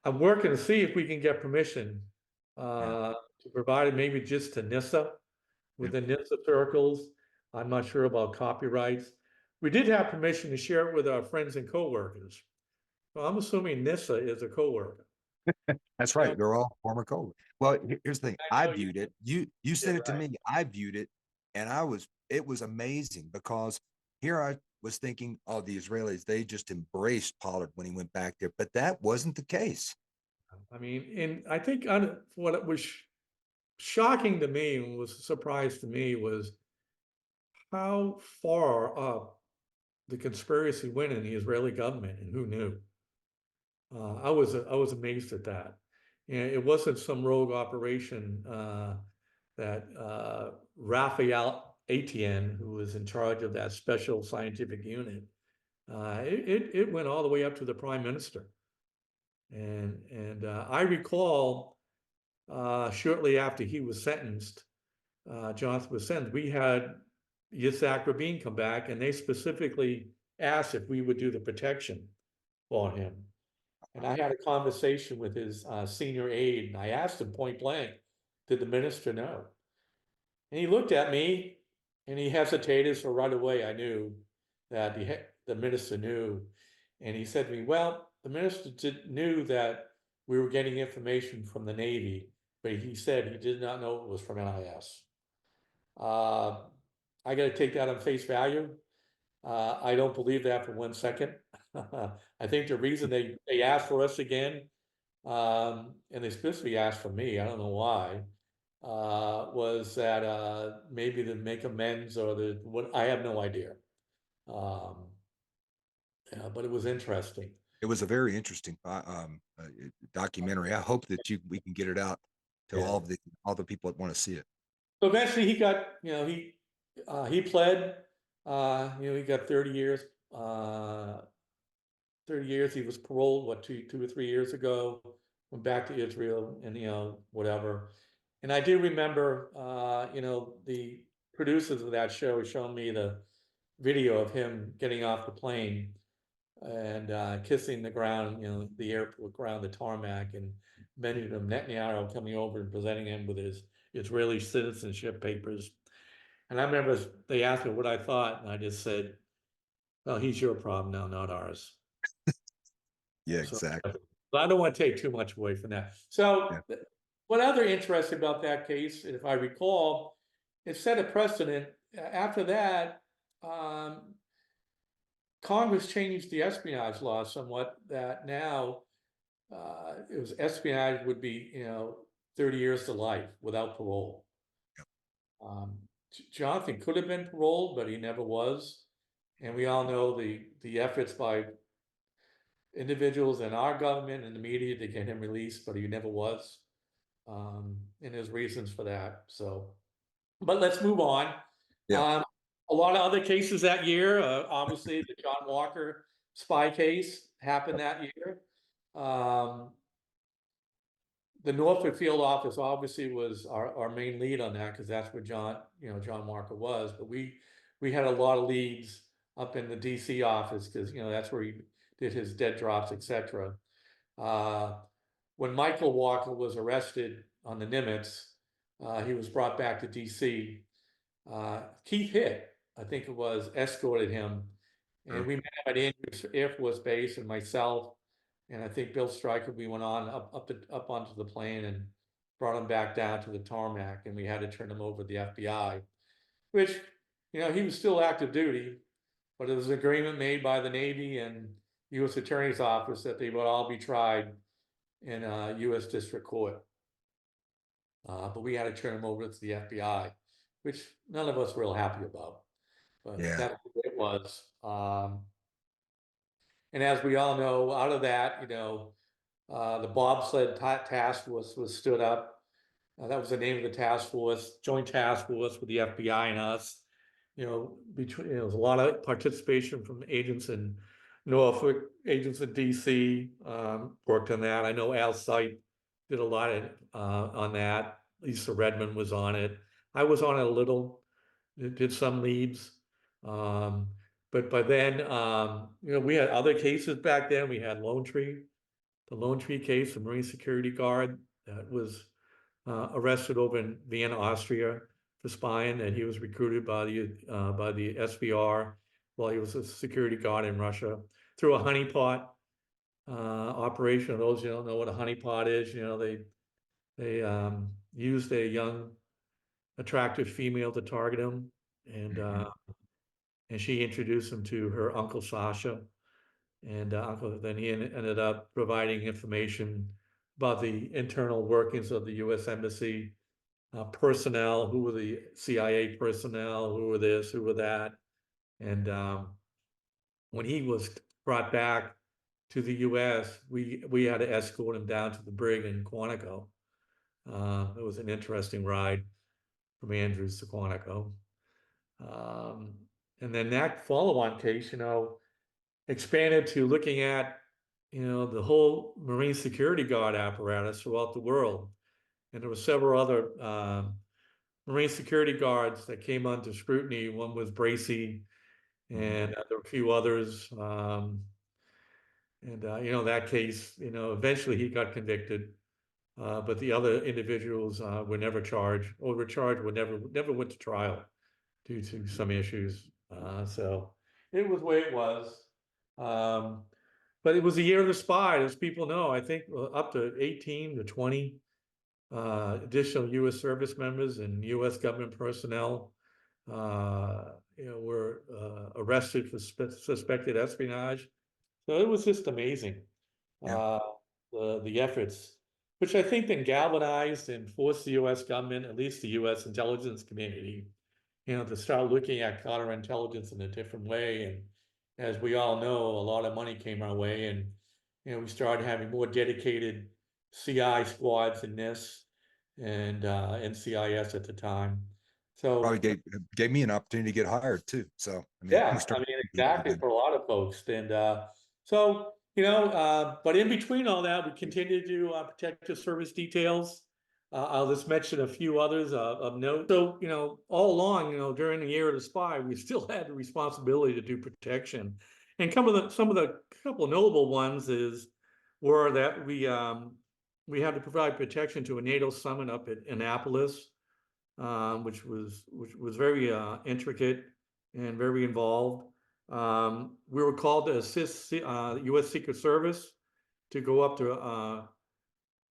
working to see if we can get permission to provide it maybe just to NISA within NISA circles. I'm not sure about copyrights. We did have permission to share it with our friends and coworkers. So I'm assuming NISA is a coworker. That's right. They're all former co. Well, here's the thing. I know viewed it. You did sent it to right. me. I viewed it, and it was amazing because here I was thinking, oh, the Israelis, they just embraced Pollard when he went back there, but that wasn't the case. I mean, and I think what was shocking to me and was a surprise to me was how far up the conspiracy went in the Israeli government, and who knew. I was amazed at that. And it wasn't some rogue operation that Raphael Etienne, who was in charge of that special scientific unit, it went all the way up to the prime minister. And I recall shortly after he was sentenced, Jonathan was sentenced, we had Yitzhak Rabin come back, and they specifically asked if we would do the protection for him. And I had a conversation with his senior aide, and I asked him point blank, did the minister know? And he looked at me and he hesitated, so right away I knew that the minister knew. And he said to me, well, the minister knew that we were getting information from the Navy, but he said he did not know it was from NIS. I got to take that on face value. I don't believe that for 1 second. I think the reason they asked for us again, and they specifically asked for me, I don't know why, was that maybe to make amends or what, I have no idea. Yeah, but it was interesting. It was a very interesting documentary. I hope that we can get it out to all the people that want to see it. So eventually he got, he pled, he got 30 years. 30 years. He was paroled, two or 3 years ago, went back to Israel and, whatever. And I do remember, the producers of that show showing me the video of him getting off the plane and kissing the ground, the airport ground, the tarmac, and Benjamin Netanyahu coming over and presenting him with his Israeli citizenship papers. And I remember they asked me what I thought, and I just said, well, he's your problem now, not ours. Yeah, So, exactly. I don't want to take too much away from that. So what other interesting about that case, if I recall, it set a precedent. After that, Congress changed the espionage law somewhat, that now it was espionage would be, 30 years to life without parole. Jonathan could have been paroled, but he never was. And we all know the efforts by individuals in our government and the media to get him released, but he never was. And there's reasons for that. So, but let's move on. Yeah. A lot of other cases that year, obviously the John Walker spy case happened that year. The Norfolk field office obviously was our main lead on that because that's where John Walker was. But we had a lot of leads up in the DC office because that's where he did his dead drops, etc. When Michael Walker was arrested on the Nimitz, he was brought back to DC. Keith Hitt, I think it was, escorted him, and we met him at Andrews Air Force Base, and myself, and I think Bill Stryker. We went on up onto the plane and brought him back down to the tarmac, and we had to turn him over to the FBI, which he was still active duty, but it was an agreement made by the Navy and U.S. Attorney's Office that they would all be tried in U.S. District Court. But we had to turn him over to the FBI, which none of us were real happy about. But Yeah. that's what it was. And as we all know, out of that, the bobsled task force was stood up. That was the name of the task force, joint task force with the FBI and us. Between there was a lot of participation from agents in Norfolk, agents in DC, worked on that. I know Al Sight did a lot on that. Lisa Redmond was on it. I was on it a little, did some leads. But by then, we had other cases back then. We had Lone Tree, the Lone Tree case, the Marine Security Guard that was arrested over in Vienna, Austria for spying, and he was recruited by the SVR while he was a security guard in Russia through a honeypot operation. Those who don't know what a honeypot is, they used a young, attractive female to target him, and she introduced him to her uncle Sasha, and then he ended up providing information about the internal workings of the U.S. Embassy personnel, who were the CIA personnel, who were this, who were that, and when he was brought back to the U.S., we had to escort him down to the brig in Quantico. It was an interesting ride from Andrews to Quantico. And then that follow-on case, expanded to looking at, the whole Marine Security Guard apparatus throughout the world. And there were several other Marine Security Guards that came under scrutiny. One was Bracy, and there were a few others. That case, eventually he got convicted. But the other individuals were never charged, or were charged, never went to trial due to some issues. So it was the way it was. But it was a year of the spy, as people know. I think up to 18 to 20 additional U.S. service members and U.S. government personnel, were arrested for suspected espionage. So it was just amazing, the efforts, which I think then galvanized and forced the U.S. government, at least the U.S. intelligence community, to start looking at counterintelligence in a different way. And as we all know, a lot of money came our way, and we started having more dedicated CI squads in this and NCIS at the time. So Probably gave me an opportunity to get hired too. So exactly, for a lot of folks. And but in between all that, we continue to do protective service details. I'll just mention a few others of note. So, all along, during the year of the spy, we still had the responsibility to do protection. And some of the couple of notable ones were that we had to provide protection to a NATO summit up at Annapolis, which was very intricate and very involved. We were called to assist U.S. Secret Service to go up to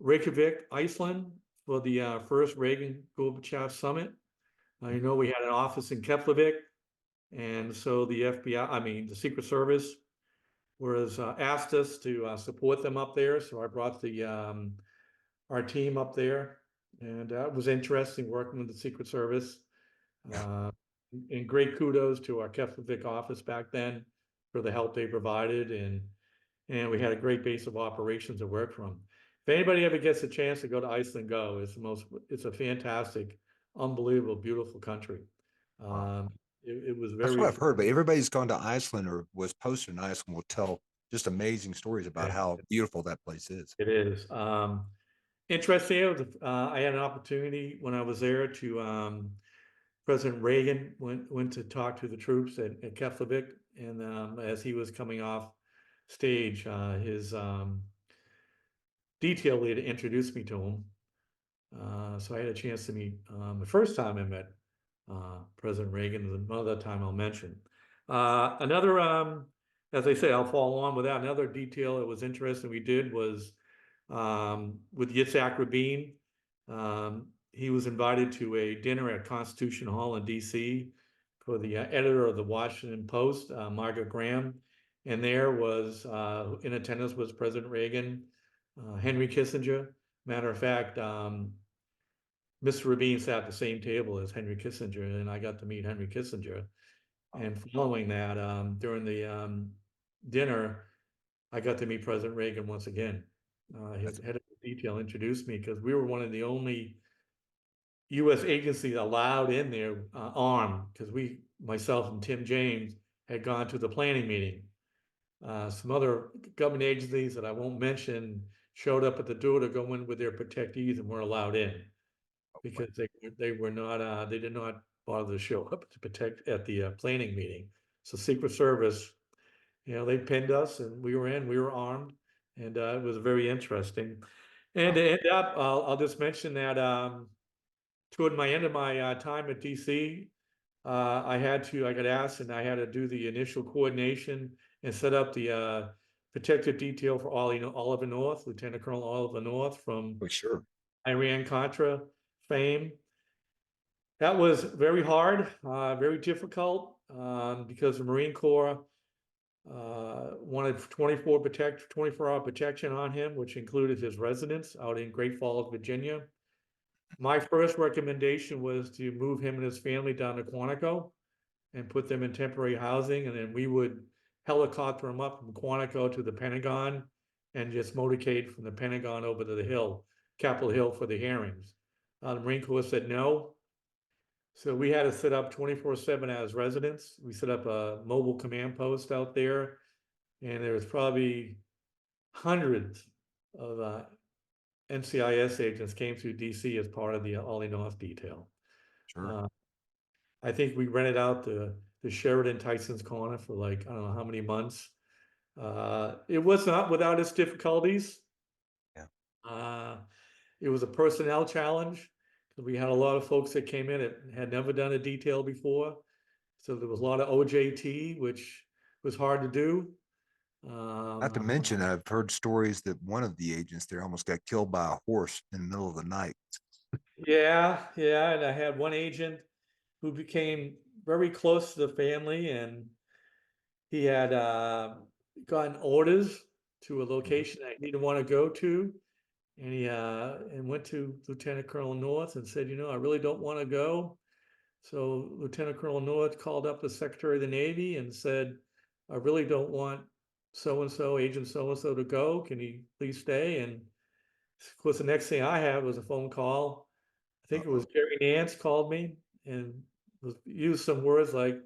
Reykjavik, Iceland, for the first Reagan-Gorbachev summit. We had an office in Keflavik, and so the the Secret Service was asked us to support them up there. So I brought our team up there, and it was interesting working with the Secret Service. And great kudos to our Keflavik office back then for the help they provided, and and we had a great base of operations to work from. If anybody ever gets a chance to go to Iceland, go. It's a fantastic, unbelievable, beautiful country. Wow. Um, it was That's what very, I've heard, but everybody's gone to Iceland or was posted in Iceland will tell just amazing stories about how beautiful that place is. it is. Interesting. I had an opportunity when I was there to President Reagan went to talk to the troops at Keflavik, and as he was coming off stage, his detail leader introduced me to him. So I had a chance to meet the first time I met President Reagan, another time I'll mention. Another, as I say, I'll follow on with that. Another detail that was interesting we did was with Yitzhak Rabin. He was invited to a dinner at Constitution Hall in DC for the editor of the Washington Post, Margaret Graham. And there was, in attendance was President Reagan, Henry Kissinger. Matter of fact, Mr. Rabin sat at the same table as Henry Kissinger, and I got to meet Henry Kissinger. And following that, during the dinner, I got to meet President Reagan once again. His That's head of detail introduced me because we were one of the only U.S. agencies allowed in there armed, because myself and Tim James, had gone to the planning meeting. Some other government agencies that I won't mention showed up at the door to go in with their protectees and weren't allowed in because they were not they did not bother to show up to protect at the planning meeting. So Secret Service, they pinned us and we were armed, and it was very interesting. And wow. to end up, I'll just mention that toward my end of my time at DC, I got asked and I had to do the initial coordination and set up the protective detail for Oliver North, Lieutenant Colonel Oliver North from For sure. Iran-Contra fame. That was very hard, very difficult, because the Marine Corps wanted 24-hour protection on him, which included his residence out in Great Falls, Virginia. My first recommendation was to move him and his family down to Quantico and put them in temporary housing, and then we would helicopter them up from Quantico to the Pentagon and just motorcade from the Pentagon over to the Hill, Capitol Hill, for the hearings. The Marine Corps said no. So we had to set up 24/7 as residents. We set up a mobile command post out there, and there was probably hundreds of NCIS agents came through DC as part of the Ollie North detail. Sure. Uh, I think we rented out the Sheridan Tyson's Corner for like, I don't know how many months. It was not without its difficulties. Yeah. Uh, it was a personnel challenge. We had a lot of folks that came in that had never done a detail before. So there was a lot of OJT, which was hard to do. Not to mention, I've heard stories that one of the agents there almost got killed by a horse in the middle of the night. Yeah, yeah. And I had one agent who became very close to the family, and he had gotten orders to a location that he didn't want to go to. And he went to Lieutenant Colonel North and said, I really don't want to go. So Lieutenant Colonel North called up the Secretary of the Navy and said, I really don't want so-and-so, Agent so-and-so, to go. Can he please stay? And of course, the next thing I had was a phone call. I think it was Jerry Nance called me and used some words like,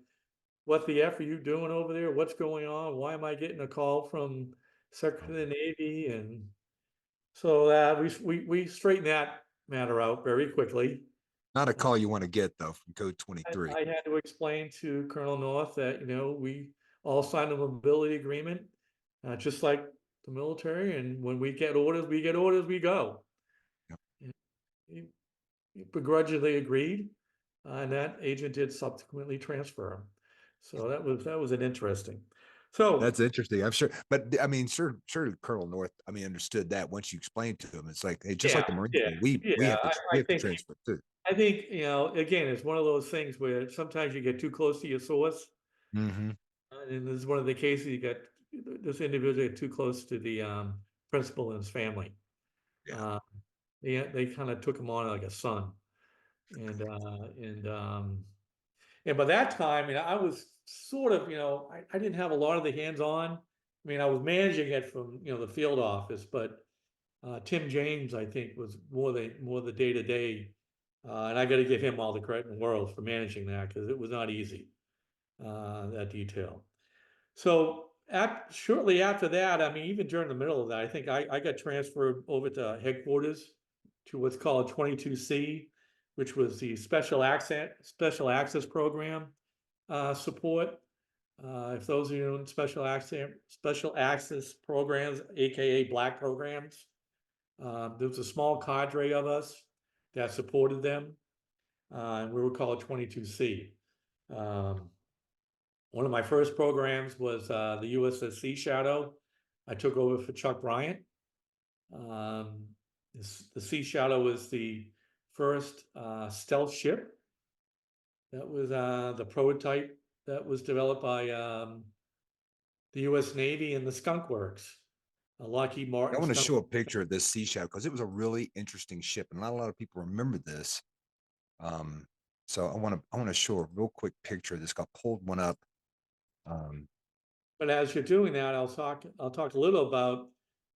what the F are you doing over there? What's going on? Why am I getting a call from Secretary of the Navy? And so we straightened that matter out very quickly. Not a call you want to get, though, from Code 23. I had to explain to Colonel North that, we all signed a mobility agreement, just like the military. And when we get orders, we go. Yep. He begrudgingly agreed, and that agent did subsequently transfer him. So that was an interesting. So That's interesting. I'm sure, but I mean, sure, Colonel North. I mean, understood that once you explained to him, it's like, hey, just like yeah, the Marine yeah, Corps, we yeah. have to we I have to think transfer too. again, it's one of those things where sometimes you get too close to your source. Mm-hmm. And this is one of the cases you got this individual too close to the principal and his family. Yeah. They kind of took him on like a son, and by that time, I was sort of, I didn't have a lot of the hands-on I mean, I was managing it from, the field office, but Tim James, I think, was more the day-to-day. And I got to give him all the credit in the world for managing that because it was not easy, that detail. So shortly after that, I mean, even during the middle of that, I think I got transferred over to headquarters to what's called 22C, which was the special access program support. If those of you in special access programs, AKA black programs, there was a small cadre of us that supported them, and we were called 22C. One of my first programs was the USS Sea Shadow. I took over for Chuck Bryant. The Sea Shadow was the first stealth ship. That was the prototype that was developed by the U.S. Navy and the Skunk Works. Lockheed I Martin want to Skunk. show a picture of this sea shadow because it was a really interesting ship, and not a lot of people remember this. Um, so I want to show a real quick picture of this. I pulled one up. Um, But as you're doing that, I'll talk a little about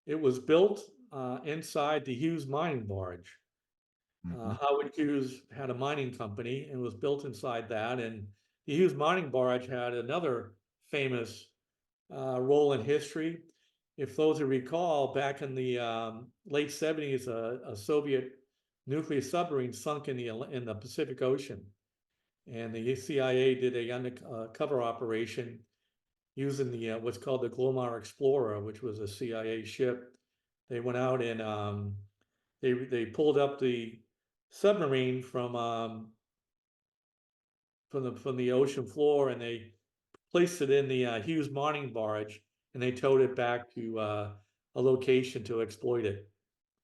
it was built inside the Hughes mining barge. mhm. Howard Hughes had a mining company and was built inside that. And the Hughes mining barge had another famous role in history. If those who recall, back in the late 70s, a Soviet nuclear submarine sunk in the Pacific Ocean. And the CIA did a undercover operation using the what's called the Glomar Explorer, which was a CIA ship. They went out and they pulled up the submarine from the ocean floor, and they placed it in the Hughes mining barge, and they towed it back to a location to exploit it.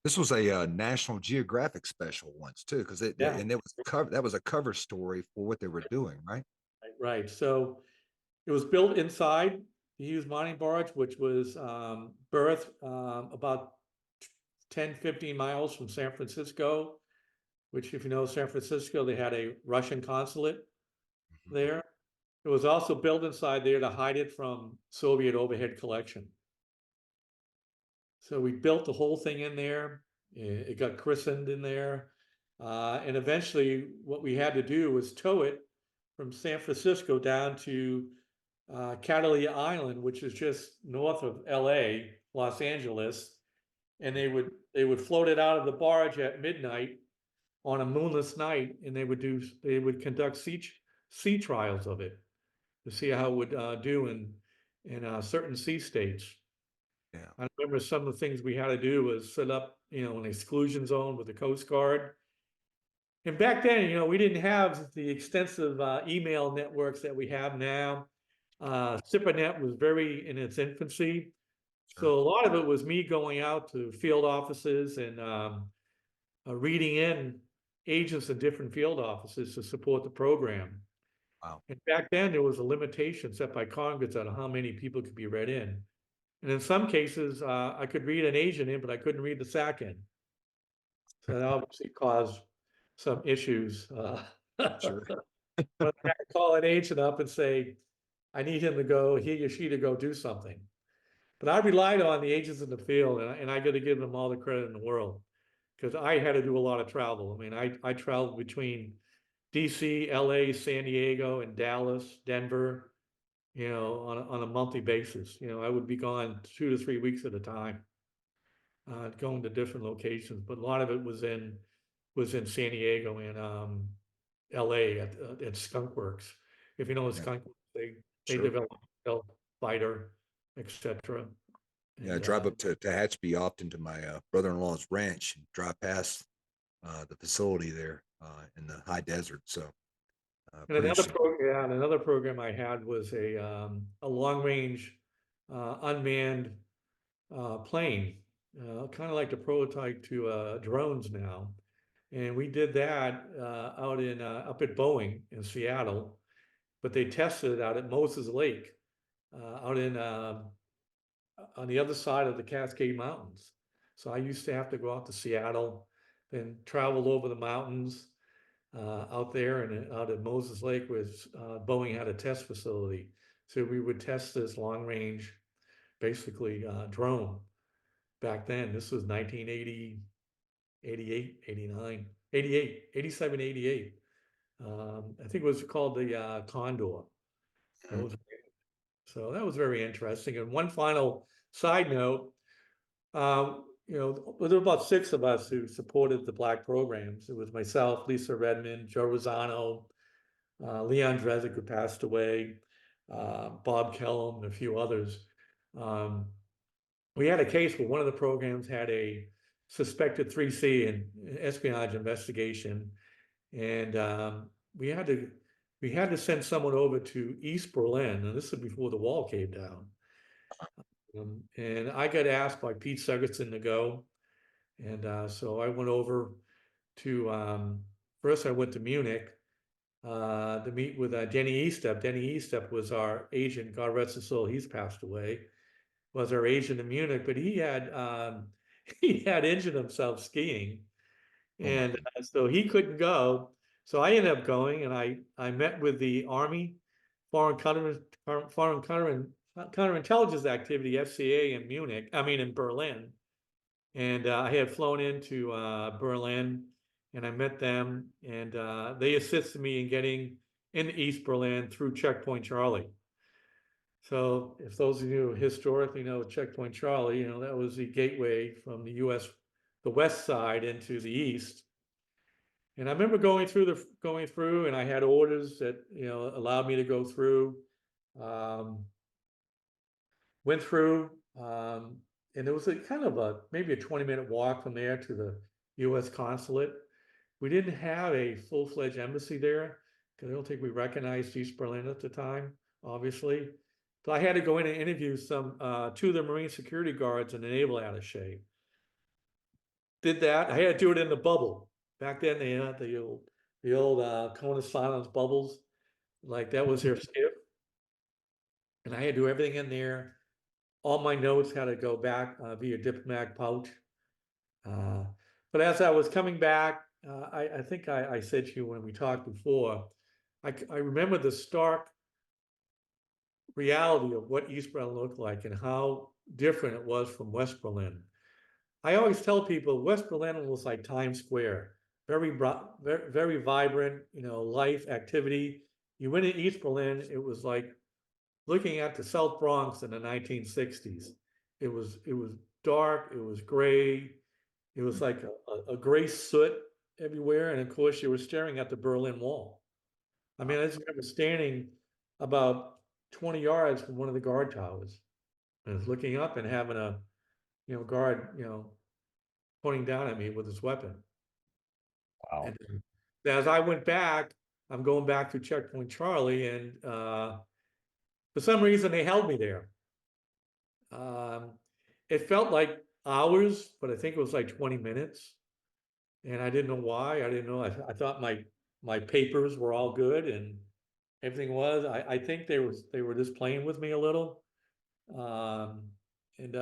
This was a National Geographic special once too, because Yeah, and it was cover that was a cover story for what they were doing, right? right. So it was built inside the Hughes mining barge, which was berthed about 10, 15 miles from San Francisco, which, if you know San Francisco, they had a Russian consulate Mhm. there. It was also built inside there to hide it from Soviet overhead collection. So we built the whole thing in there. It got christened in there. And eventually, what we had to do was tow it from San Francisco down to Catalina Island, which is just north of LA, Los Angeles. And they would float it out of the barge at midnight on a moonless night, and they would conduct sea trials of it to see how it would do in certain sea states. Yeah, I remember some of the things we had to do was set up, an exclusion zone with the Coast Guard. And back then, we didn't have the extensive email networks that we have now. SIPRNet was very in its infancy. sure. So a lot of it was me going out to field offices and reading in agents in different field offices to support the program. Wow. And back then, there was a limitation set by Congress on how many people could be read in. And in some cases, I could read an agent in, but I couldn't read the SAC in. So that obviously caused some issues. Sure. But I had to call an agent up and say, I need him to go, he or she to go do something. But I relied on the agents in the field, and I got to give them all the credit in the world because I had to do a lot of travel. I mean, I traveled between DC, LA, San Diego, and Dallas, Denver, on a monthly basis. I would be gone 2 to 3 weeks at a time, going to different locations. But a lot of it was in San Diego and LA at Skunk Works. If you know the Yeah, Skunk Works, they sure. develop stealth fighter, etc. Yeah, I And drive up to Tehachapi often to my brother-in-law's ranch and drive past the facility there in the high desert. So And pretty another interesting. program, yeah, and another program I had was a long range unmanned plane, kind of like the prototype to drones now. And we did that out in up at Boeing in Seattle, but they tested it out at Moses Lake, out in on the other side of the Cascade Mountains. So I used to have to go out to Seattle, then travel over the mountains out there and out at Moses Lake, where Boeing had a test facility. So we would test this long range basically drone back then. This was 1980, 88, 89, 88, 87, 88. I think it was called the Condor. That Mhm. was, so that was very interesting. And one final side note, there were about six of us who supported the Black programs. It was myself, Lisa Redmond, Joe Rosano, Leon Drezick, who passed away, Bob Kellum, and a few others. Um, we had a case where one of the programs had a suspected 3C in espionage investigation, and we had to send someone over to East Berlin, and this was before the wall came down. And I got asked by Pete Segerson to go, and so I went over to first I went to Munich to meet with Denny Eastep. Denny Eastep was our agent, God rest his soul, he's passed away, was our agent in Munich, but he had he had injured himself skiing, Oh my and goodness. so he couldn't go. So I ended up going, and I met with the Army Foreign Counterintelligence Activity (FCA) in Munich. I mean in Berlin, and I had flown into Berlin, and I met them, and they assisted me in getting into East Berlin through Checkpoint Charlie. So if those of you who historically know Checkpoint Charlie, that was the gateway from the U.S., the west side into the east. And I remember going through, and I had orders that allowed me to go through. Um, Went through, and it was a kind of maybe a 20-minute walk from there to the U.S. consulate. We didn't have a full-fledged embassy there because I don't think we recognized East Berlin at the time, obviously. So I had to go in and interview two of the Marine security guards and the naval attaché. Did that. I had to do it in the bubble. Back then they had the old cone of silence bubbles, like that was their skiff, and I had to do everything in there. All my notes had to go back via diplomatic pouch. Uh, but as I was coming back, I think I said to you when we talked before, I remember the stark reality of what East Berlin looked like and how different it was from West Berlin. I always tell people West Berlin was like Times Square, very, very vibrant, life, activity. You went to East Berlin, it was like looking at the South Bronx in the 1960s. It was dark, it was gray, it was like a gray soot everywhere, and of course you were staring at the Berlin Wall. I mean, I just remember standing about 20 yards from one of the guard towers, and I was looking up and having a guard pointing down at me with his weapon. Wow. And as I went back, I'm going back to Checkpoint Charlie, and for some reason they held me there. It felt like hours, but I think it was like 20 minutes. And I didn't know why. I didn't know. I thought my papers were all good and everything was. I think they were just playing with me a little. Um, and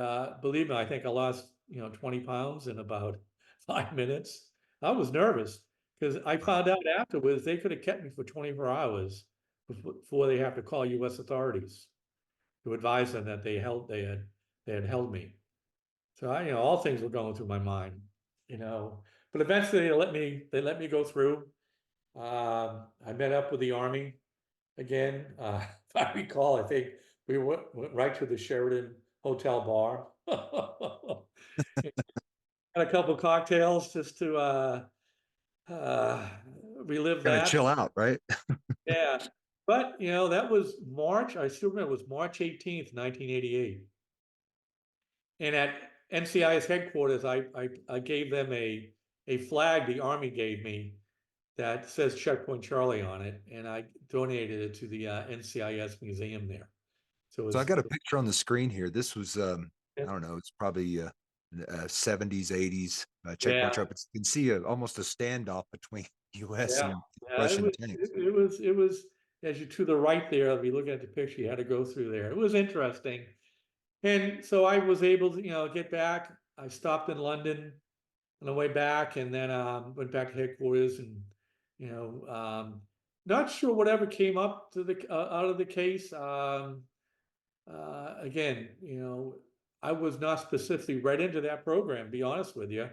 believe me, I think I lost 20 pounds in about 5 minutes. I was nervous because I found out afterwards they could have kept me for 24 hours before they have to call U.S. authorities to advise them that they had held me. So all things were going through my mind, but eventually they let me go through. I met up with the Army again. If I recall, I think we went right to the Sheridan Hotel bar. Had a couple cocktails just to uh, relive Kind of that. chill out, right? Yeah. But that was March. I still remember it was March 18th, 1988. And at NCIS headquarters, I gave them a flag the Army gave me that says Checkpoint Charlie on it, and I donated it to the NCIS museum there. So So I got a picture on the screen here. This was, I don't know, it's probably 70s, 80s checkpoint yeah, trap. You can see almost a standoff between U.S. yeah, and yeah. It Russian was tanks. it was as you to the right there. If you look at the picture, you had to go through there. It was interesting, and so I was able to get back. I stopped in London on the way back, and then went back to headquarters, and you know, um, not sure whatever came up to the out of the case. again, I was not specifically read into that program, to be honest with you.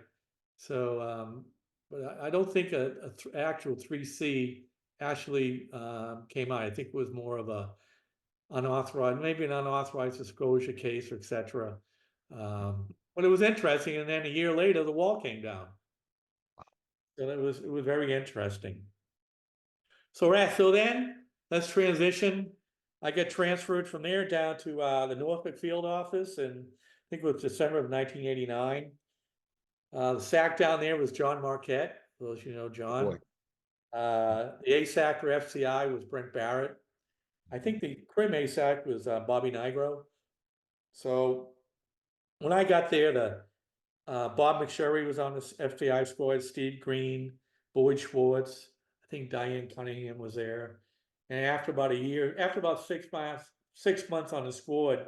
So, but I don't think actual 3C actually came out. I think it was more of a unauthorized, maybe an unauthorized disclosure case, or et cetera. But it was interesting, and then a year later, the wall came down. So it was very interesting. So then let's transition. I get transferred from there down to the Norfolk field office, and I think it was December of 1989. The SAC down there was John Marquette, those you know Oh, John. boy. The ASAC or FCI was Brent Barrett. I think the Crim ASAC was Bobby Nigro. So when I got there, Bob McSherry was on the FCI squad, Steve Green, Boyd Schwartz. I think Diane Cunningham was there. And after about a year, after about 6 months on the squad,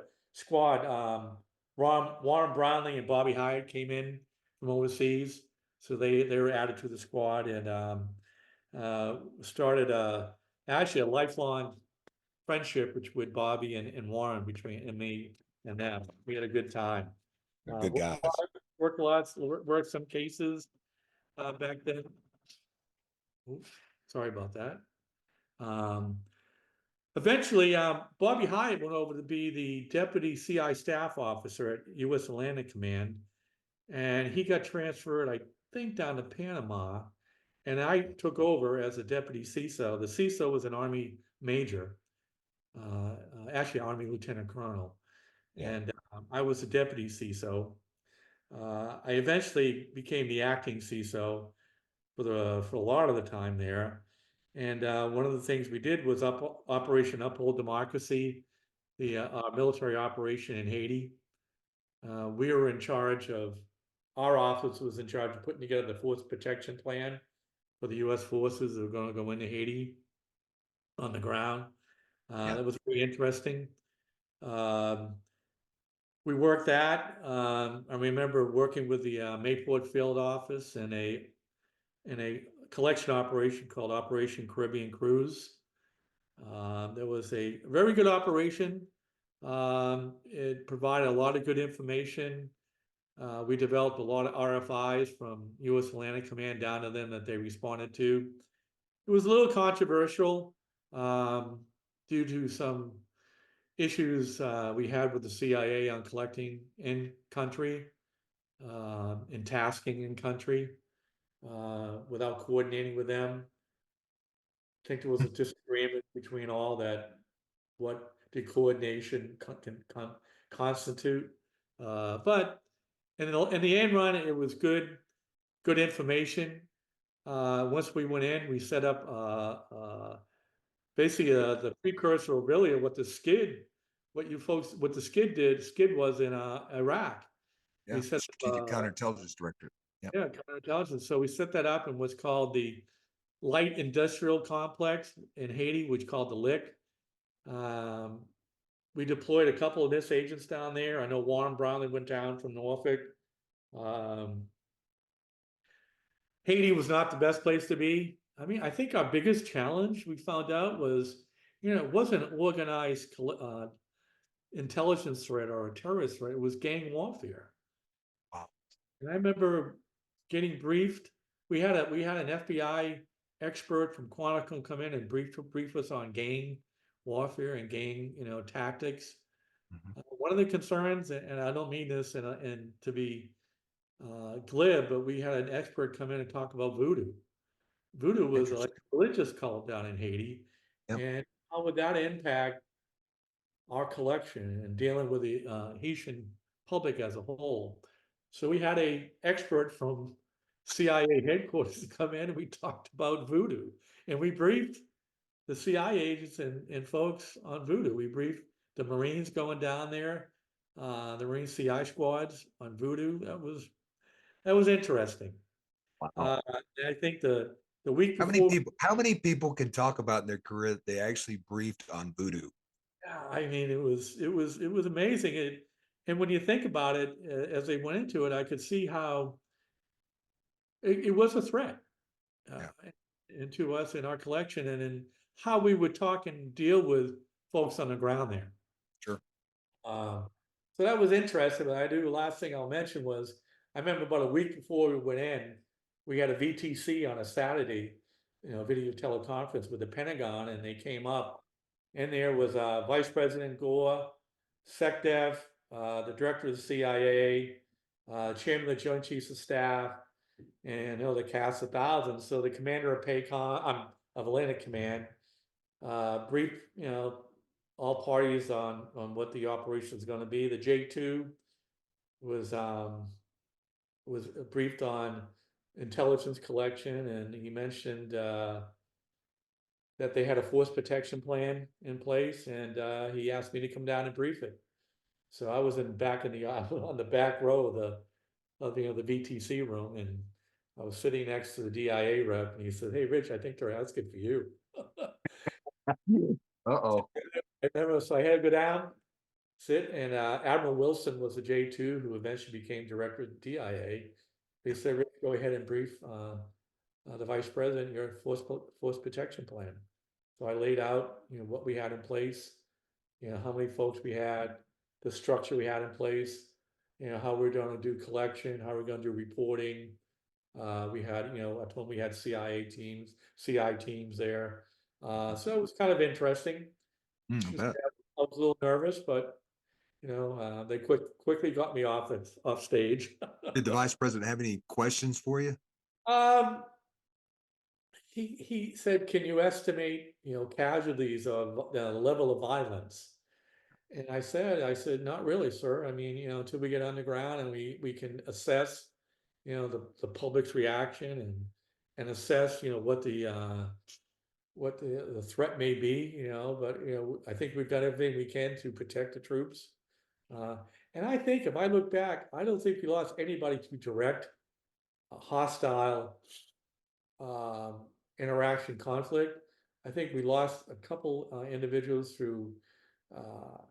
Warren Brownlee and Bobby Hyatt came in from overseas. So they were added to the squad, and started actually a lifelong friendship with Bobby and Warren, between me and them. We had a good time. They're good Worked guys. worked some cases back then. Oops, sorry about that. Um, Eventually, Bobby Hyatt went over to be the deputy CI staff officer at U.S. Atlantic Command, and he got transferred, I think, down to Panama, and I took over as a deputy CISO. The CISO was an Army major, actually Army Lieutenant Colonel, Yeah. and I was the deputy CISO. I eventually became the acting CISO for a lot of the time there. And one of the things we did was Operation Uphold Democracy, our military operation in Haiti. We were in charge of, our office was in charge of putting together the force protection plan for the U.S. forces that were going to go into Haiti on the ground. Yeah. That was very interesting. Um, we worked that. I remember working with the Mayport Field Office in a collection operation called Operation Caribbean Cruise. There was a very good operation. It provided a lot of good information. We developed a lot of RFIs from U.S. Atlantic Command down to them that they responded to. It was a little controversial due to some issues we had with the CIA on collecting in country, and tasking in country, without coordinating with them. I think there was a disagreement between all that, what did coordination constitute. But in the end run, it was good information. Once we went in, we set up basically the precursor really of what the SCID, what the SCID did. SCID was in Iraq. We Yeah. set Strategic Counterintelligence Director. Yeah. yeah, counterintelligence. So we set that up in what's called the Light Industrial Complex in Haiti, which called the LIC. We deployed a couple of NIST agents down there. I know Warren Brownlee went down from Norfolk. Um, Haiti was not the best place to be. I mean, I think our biggest challenge we found out was, it wasn't an organized intelligence threat or a terrorist threat. It was gang warfare. Wow. And I remember getting briefed. We had an FBI expert from Quantico come in and brief us on gang warfare and gang tactics. Mhm. One of the concerns, and I don't mean this and to be glib, but we had an expert come in and talk about voodoo. Voodoo was like Interesting. a religious cult down in Haiti, Yep. and how would that impact our collection and dealing with the Haitian public as a whole? So we had a expert from CIA headquarters to come in, and we talked about voodoo, and we briefed the CIA agents and folks on voodoo. We briefed the Marines going down there, the Marine CI squads on voodoo. That was interesting. Wow. Uh, and I think the week How many before, people? How many people can talk about in their career that they actually briefed on voodoo? yeah, I mean, it was amazing. And when you think about it, as they went into it, I could see how it was a threat uh, Yeah. into us in our collection, and in how we would talk and deal with folks on the ground there. Sure. So that was interesting, but the last thing I'll mention was, I remember about a week before we went in, we had a VTC on a Saturday, video teleconference with the Pentagon, and they came up, and there was, Vice President Gore, SecDef, the Director of the CIA, Chairman of the Joint Chiefs of Staff, and, the cast of thousands. So the commander of PACOM, of Atlantic Command, briefed, all parties on what the operation is going to be. The J2 was briefed on intelligence collection, and he mentioned that they had a force protection plan in place, and he asked me to come down and brief it. So I was back in the on the back row of the VTC room, and I was sitting next to the DIA rep, and he said, "Hey, Rich, I think they're asking for you." Uh-oh. I remember, so I had to go down, sit, and Admiral Wilson was the J2 who eventually became director of the DIA. They said, "Rich, go ahead and brief the vice president your force protection plan." So I laid out, what we had in place, how many folks we had, the structure we had in place, how we're going to do collection, how we're going to do reporting. We had, I told them we had CI teams there. So it was kind of interesting. I I bet. was a little nervous, but they quickly got me off stage. Did the vice president have any questions for you? Um, he said, "Can you estimate, casualties of the level of violence?" And I said, "Not really, sir. I mean, until we get on the ground and we can assess, the public's reaction and assess, what the threat may be, but I think we've done everything we can to protect the troops." Uh, and I think if I look back, I don't think we lost anybody to direct hostile interaction conflict. I think we lost a couple individuals through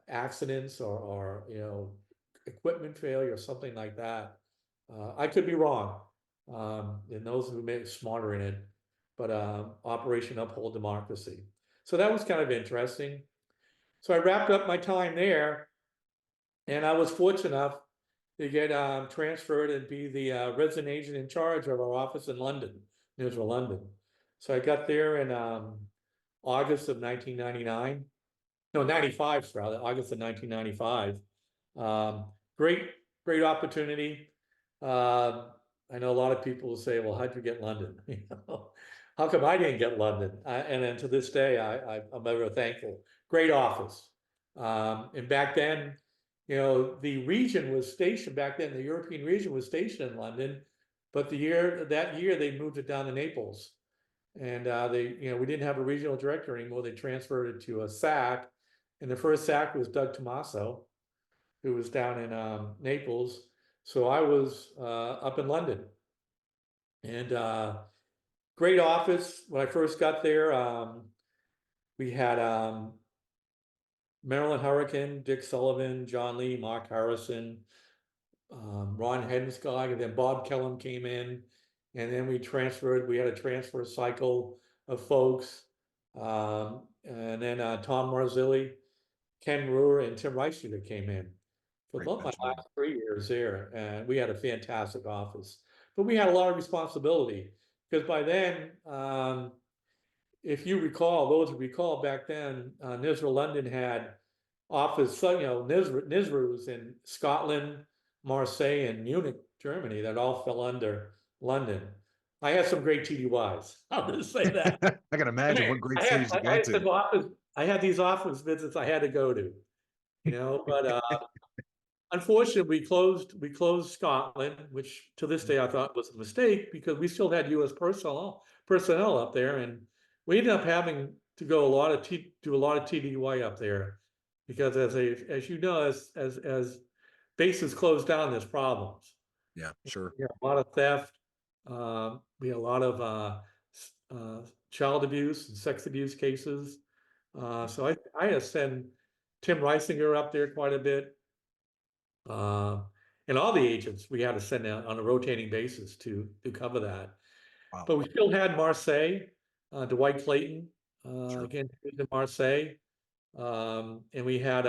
accidents or equipment failure or something like that. I could be wrong, and those who may be smarter in it, but Operation Uphold Democracy. So that was kind of interesting. So I wrapped up my time there, and I was fortunate enough to get transferred and be the resident agent in charge of our office in London, Neutral London. So I got there in August of 1999. No, 95, rather, August of 1995. Um, great, great opportunity. I know a lot of people will say, "Well, how'd you get London?" How come I didn't get London? And then to this day, I'm ever thankful. Great office. And back then, the region was stationed back then, the European region was stationed in London, but that year they moved it down to Naples. And we didn't have a regional director anymore. They transferred it to a SAC, and the first SAC was Doug Tomaso, who was down in Naples. So I was up in London, and great office. When I first got there, we had Marilyn Hurricane, Dick Sullivan, John Lee, Mark Harrison, Ron Henskog, and then Bob Kellum came in, and then we had a transfer cycle of folks, and then Tom Marzilli, Ken Brewer, and Tim Reisinger came in for Great about my bunch of them. last 3 years there, and we had a fantastic office, but we had a lot of responsibility because by then, if you recall, those who recall back then, Nisra London had office, NISRUs in Scotland, Marseille, and Munich, Germany, that all fell under London. I had some great TDYs. I'll just say that. I can imagine what great I had, cities to I go had to. some office, I had these office visits I had to go to, but unfortunately, we closed Scotland, which to this day I thought was a mistake because we still had U.S. personnel up there, and we ended up having to go do a lot of TDY up there because as you know, as bases close down, there's problems. Yeah, sure. We had a lot of theft. We had a lot of child abuse and sex abuse cases. So I had to send Tim Reisinger up there quite a bit. And all the agents we had to send out on a rotating basis to cover that. Wow. But we still had Marseille, Dwight Clayton, Sure. again, he was in Marseille. And we had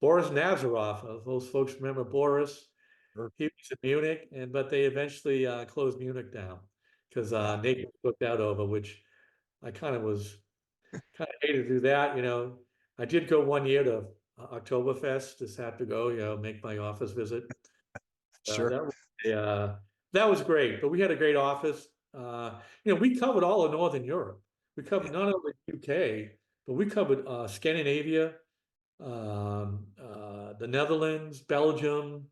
Boris Nazaroff. Those folks remember Boris. Sure. He was in Munich, but they eventually closed Munich down because Yeah. Naples took that over, which I kind of hated to do that. I did go one year to Oktoberfest. Just had to go, make my office visit. Uh, Sure. that was that was great. But we had a great office. We covered all of Northern Europe. We Yeah. covered not only UK, but we covered Scandinavia, the Netherlands, Belgium,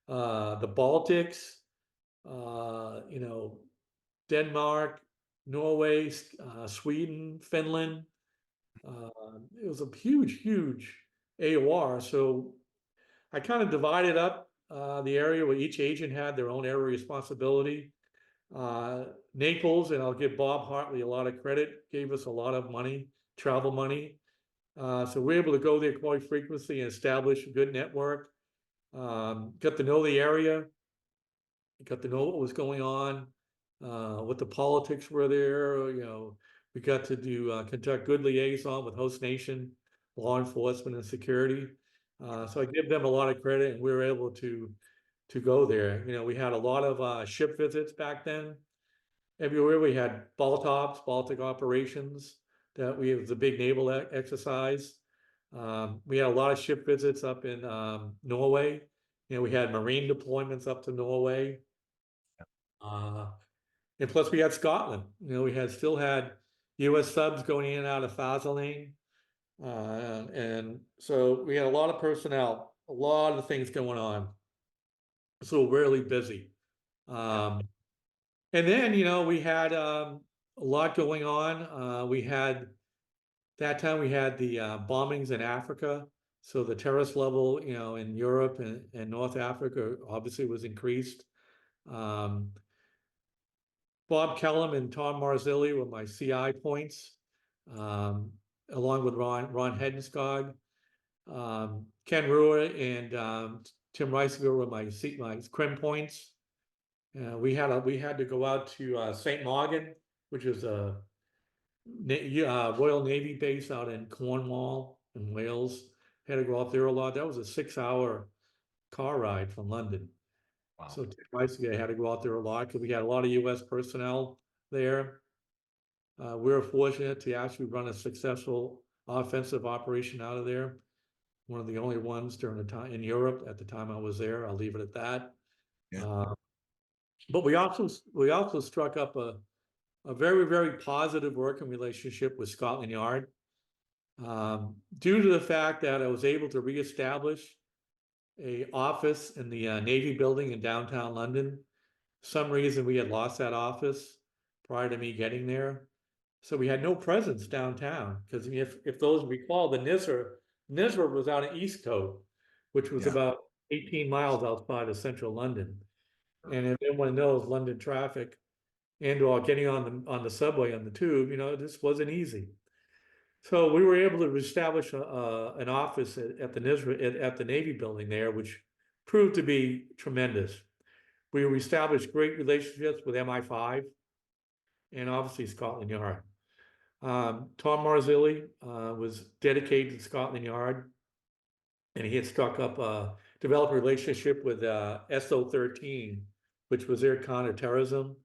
the Baltics, you know, Denmark, Norway, Sweden, Finland. It was a huge, huge AOR. So I kind of divided up the area where each agent had their own area of responsibility. Naples, and I'll give Bob Hartley a lot of credit, gave us a lot of money, travel money. So we're able to go there quite frequently and establish a good network. Got to know the area, got to know what was going on, what the politics were there. We got to conduct good liaison with host nation, law enforcement, and security. So I give them a lot of credit, and we were able to go there. We had a lot of ship visits back then. Everywhere we had Baltic operations. That we it was a big naval exercise. We had a lot of ship visits up in Norway. We had marine deployments up to Norway. Uh, and plus we had Scotland. We still had U.S. subs going in and out of Faslane. And so we had a lot of personnel, a lot of things going on. So really busy. And then, we had a lot going on. That time we had the bombings in Africa. So the terrorist level, in Europe and North Africa obviously was increased. Um, Bob Kellum and Tom Marzilli were my CI points, along with Ron Hedenskog. Ken Ruhr and Tim Reisiger were my crim points. We had to go out to St. Morgan, which is a Royal Navy base out in Cornwall in Wales. Had to go out there a lot. That was a 6-hour car ride from London. Wow. So twice a day I had to go out there a lot because we had a lot of U.S. personnel there. We were fortunate to actually run a successful offensive operation out of there. One of the only ones during the time in Europe at the time I was there. I'll leave it at that. Yeah. But we also struck up a very, very positive working relationship with Scotland Yard. Due to the fact that I was able to reestablish a office in the Navy building in downtown London. Some reason we had lost that office prior to me getting there. So we had no presence downtown because if those recall, the NISR was out in Eastcote, which was Yeah. about 18 miles outside of central London. And if anyone knows London traffic and or getting on the subway, on the tube, this wasn't easy. So we were able to establish an office at the NISR at the Navy building there, which proved to be tremendous. We established great relationships with MI5 and obviously Scotland Yard. Tom Marzilli was dedicated to Scotland Yard, and he had developed a relationship with SO13, which was their counterterrorism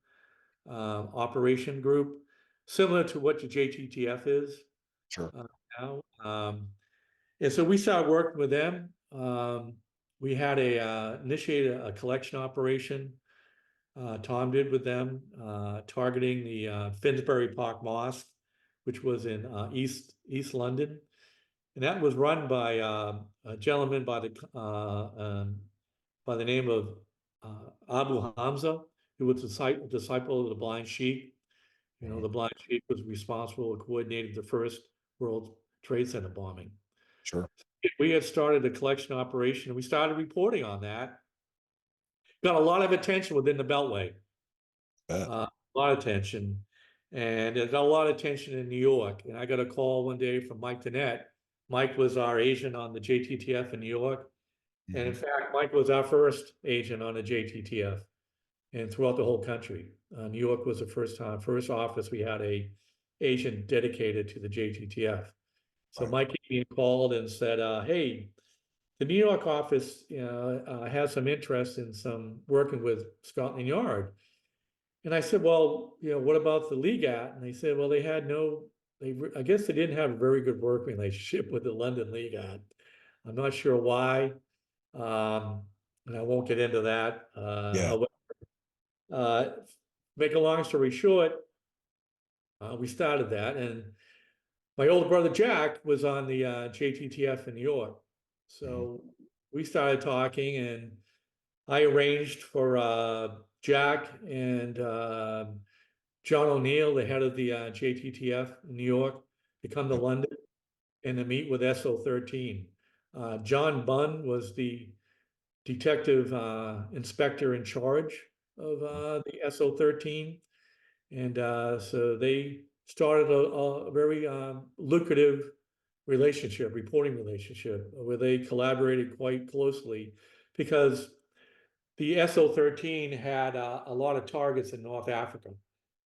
operation group, similar to what the JTTF is Sure. now. And so we started working with them. We had initiated a collection operation. Tom did with them, targeting the Finsbury Park Mosque, which was in East London, and that was run by a gentleman by the name of Abu Hamza, who was a disciple of the Blind Sheikh. The Blind Sheikh was responsible and coordinated the first World Trade Center bombing. Sure. We had started a collection operation, and we started reporting on that. Got a lot of attention within the Beltway. A lot of attention. And it got a lot of attention in New York. And I got a call one day from Mike Danette. Mike was our agent on the JTTF in New York. And in fact, Mike was our first agent on the JTTF and throughout the whole country. New York was the first office we had a agent dedicated to the JTTF. So Mike called and said, hey, the New York office, has some interest in some working with Scotland Yard. And I said, well, what about the Legat? And they said, well, I guess they didn't have a very good working relationship with the London Legat. I'm not sure why. And I won't get into that. Yeah. Uh, make a long story short, we started that, and my older brother Jack was on the JTTF in New York. Mhm. So we started talking, and I arranged for Jack and John O'Neill, the head of the JTTF in New York, to come to Yep. London and to meet with SO13. John Bunn was the detective inspector in charge of Mhm. the SO13. And so they started a very lucrative relationship, reporting relationship, where they collaborated quite closely because the SO13 had a lot of targets in North Africa.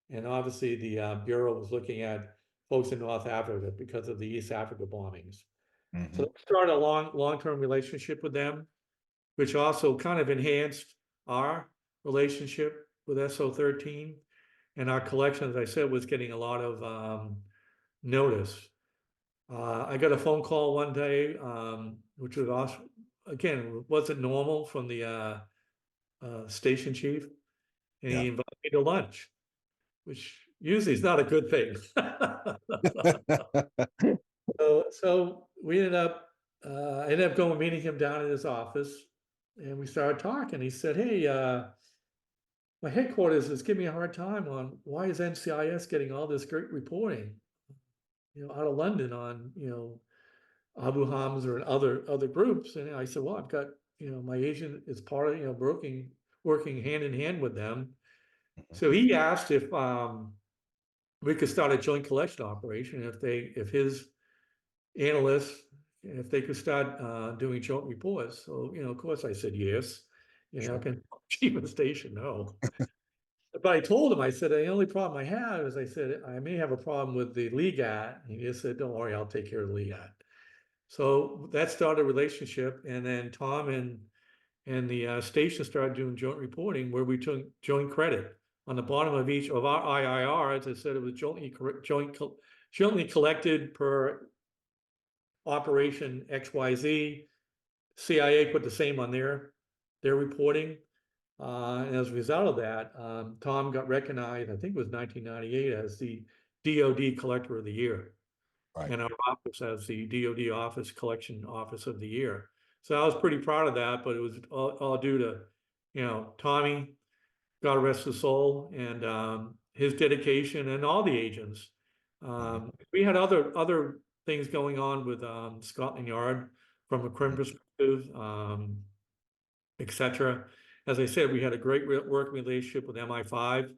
And obviously the Bureau was looking at folks in North Africa because of the East Africa bombings. So Mhm. they started a long-term relationship with them, which also kind of enhanced our relationship with SO13. And our collection, as I said, was getting a lot of notice. I got a phone call one day, which was also, again, wasn't normal, from the station chief, and Yeah. he invited me to lunch, which usually is not a good thing. So we I ended up going meeting him down in his office, and we started talking. He said, "Hey, my headquarters is giving me a hard time on why is NCIS getting all this great reporting, out of London on, Abu Hamza and other groups." And I said, well, I've got, my agent is part of, working hand in hand with them. Mhm. So he asked if we could start a joint collection operation, if his analysts, if they could start doing joint reports. So, of course I said yes. How Sure. can chief of station no? But I told him, I said, the only problem I have is, I said, I may have a problem with the Legat. He just said, don't worry, I'll take care of the Legat. So that started a relationship, and then Tom and the station started doing joint reporting, where we took joint credit on the bottom of each of our IIR. As I said, it was jointly collected per operation XYZ. CIA put the same on their reporting. And as a result of that, Tom got recognized, I think it was 1998, as the DoD Collector of the Year, Right. and our office as the DoD Office Collection Office of the Year. So I was pretty proud of that, but it was all due to, Tommy, God rest his soul, and his dedication, and all the agents. Mhm. We had other things going on with Scotland Yard from a crime Mhm. perspective, etc. As I said, we had a great working relationship with MI5.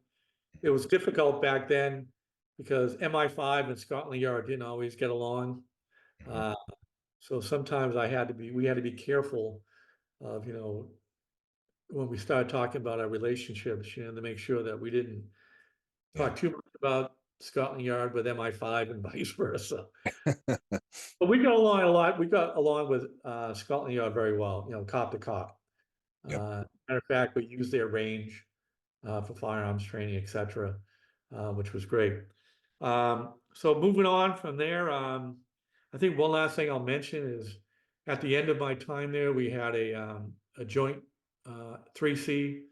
It was difficult back then because MI5 and Scotland Yard didn't always get along. Mhm. Uh, so sometimes we had to be careful of, when we started talking about our relationships, to make sure that we didn't Yeah. talk too much about Scotland Yard with MI5 and vice versa. But we got along a lot. We got along with Scotland Yard very well, cop to cop. Yep. Matter of fact, we used their range for firearms training, etc., which was great. So moving on from there, I think one last thing I'll mention is, at the end of my time there, we had a joint 3C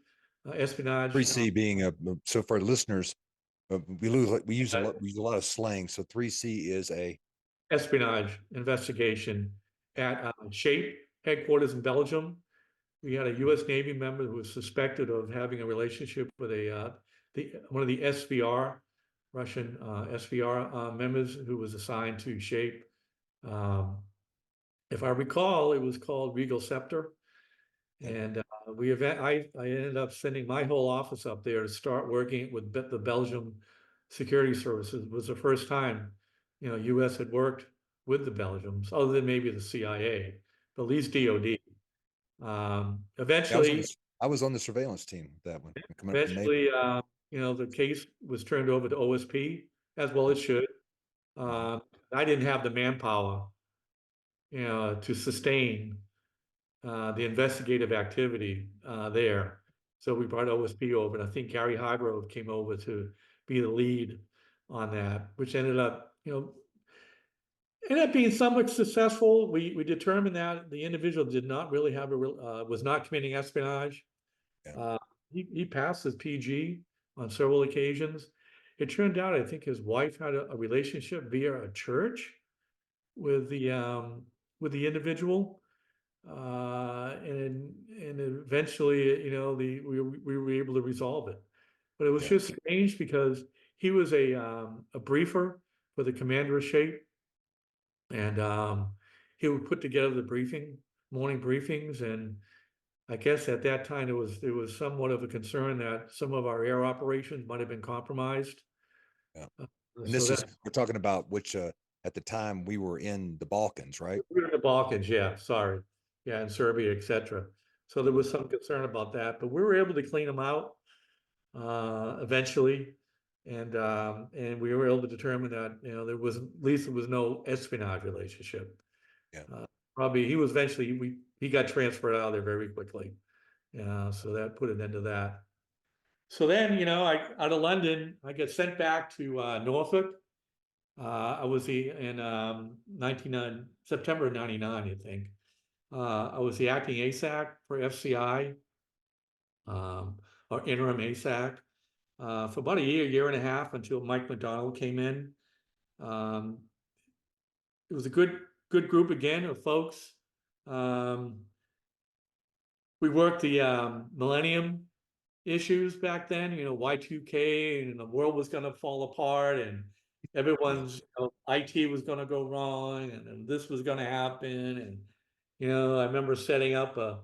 espionage 3C being so for listeners, we use a lot of slang. So 3C is a espionage investigation at SHAPE headquarters in Belgium. We had a U.S. Navy member who was suspected of having a relationship with one of the SVR, Russian SVR members, who was assigned to SHAPE. Um, if I recall, it was called Regal Scepter. yep. And I ended up sending my whole office up there to start working with the Belgium security services. It was the first time, U.S. had worked with the Belgians, other than maybe the CIA, but at least DOD. Yeah, Eventually, I was on the surveillance team with that one coming up from Naples. eventually, the case was turned over to OSP, as well it should. Mhm. I didn't have the manpower, to sustain the investigative activity there. So we brought OSP over, and I think Gary Hargrove came over to be the lead on that, which ended up being somewhat successful. We determined that the individual did not really have was not committing espionage. Yeah. He passed his PG on several occasions. It turned out, I think his wife had a relationship via a church with the individual, and eventually, we were able to resolve it. But it was Yeah. just strange because he was a briefer for the commander of shape, and he would put together the morning briefings, and I guess at that time it was somewhat of a concern that some of our air operations might have been compromised. Yeah. Uh, And so this is, that we're talking about which, at the time we were in the Balkans, right? we were in the Balkans, yeah, sorry, yeah, in Serbia, etc. So there was some concern about that, but we were able to clean them out eventually, and we were able to determine that there was no espionage relationship. Yeah. Probably he got transferred out of there very quickly. Yeah, so that put an end to that. So then, out of London, I get sent back to Norfolk. I was in 99 September of 99, I think. I was the acting ASAC for FCI, um, or interim ASAC, for about a year and a half until Mike McDonald came in. Um, it was a good group again of folks. Um, we worked the Millennium issues back then, Y2K, and the world was going to fall apart, and Yeah. everyone's IT was going to go wrong, and this was going to happen. And, I remember setting up a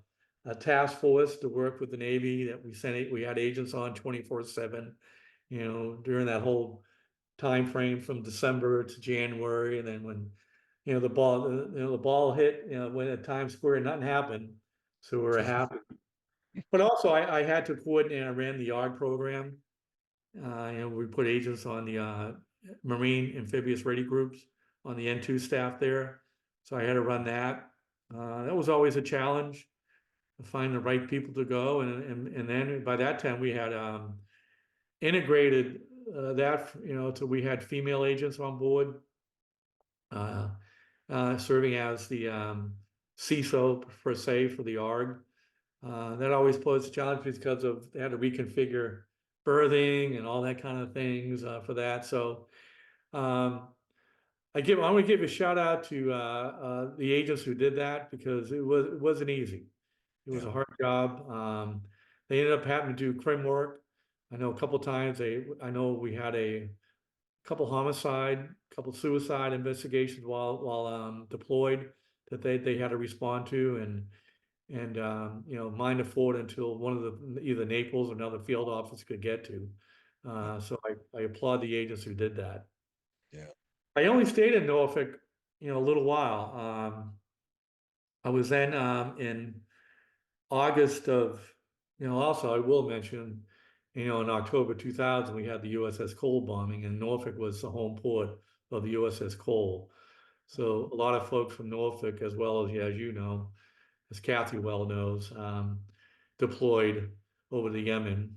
task force to work with the Navy that we had agents on 24/7, during that whole time frame from December to January. And then when, the ball hit, when at Times Square, nothing happened. So we were happy. But also, I had to coordinate. I ran the yard program. We put agents on the Marine Amphibious Ready Groups on the N2 staff there. So I had to run that. That was always a challenge to find the right people to go. And then by that time, we had integrated that, so we had female agents on board, uh, serving as the CISO per se for the ARG. That always posed a challenge because they had to reconfigure birthing and all that kind of things for that. So um, I want to give a shout out to the agents who did that, because it wasn't easy. It was Yeah. a hard job. They ended up having to do crim work. I know a couple times I know we had a couple homicide, couple suicide investigations while deployed that they had to respond to, and mine the fort until one of the either Naples or another field office could get to. Yeah. So I applaud the agents who did that. Yeah. I only stayed in Norfolk, a little while. I was then in August of, also I will mention, in October 2000, we had the USS Cole bombing, and Norfolk was the home port of the USS Cole. So a lot of folks from Norfolk, as well as you know, as Kathy well knows, deployed over to Yemen.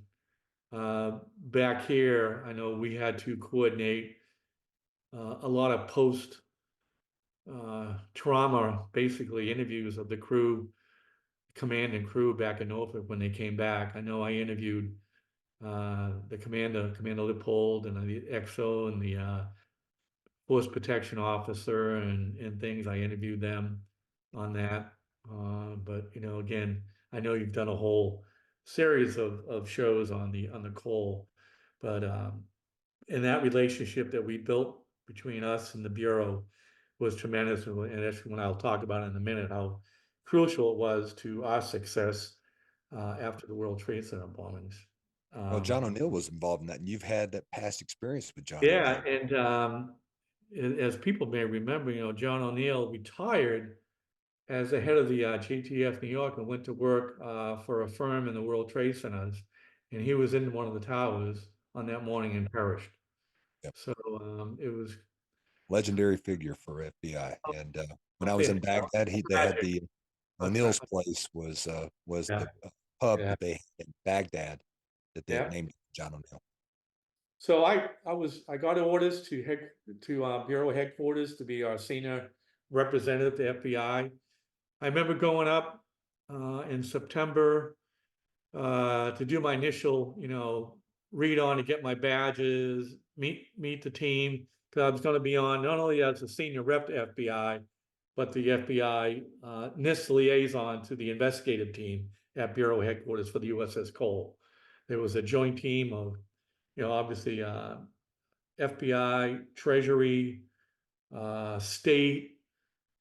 Back here, I know we had to coordinate a lot of post trauma, basically interviews of the crew, command and crew back in Norfolk when they came back. I know I interviewed the Commander Lippold, and the XO, and the Force Protection Officer, and things. I interviewed them on that. But again, I know you've done a whole series of shows on the coal, but and that relationship that we built between us and the Bureau was tremendous. And that's when I'll talk about in a minute how crucial it was to our success after the World Trade Center bombings. Well, John Um, O'Neill was involved in that, and you've had that past experience with John yeah, O'Neill. and as people may remember, John O'Neill retired as the head of the JTF New York and went to work for a firm in the World Trade Centers, and he was in one of the towers on that morning and perished. Yep. So it was Legendary figure for FBI. And when I was in fantastic. Baghdad, they had the O'Neill's place was Yeah, the pub yeah, that they had in Baghdad that they had yeah. named John O'Neill. So I got orders to bureau headquarters to be our senior representative to FBI. I remember going up in September to do my initial, read on to get my badges, meet the team, because I was going to be on not only as a senior rep to FBI, but the FBI NIST liaison to the investigative team at bureau headquarters for the USS Cole. There was a joint team of, obviously FBI, Treasury, state,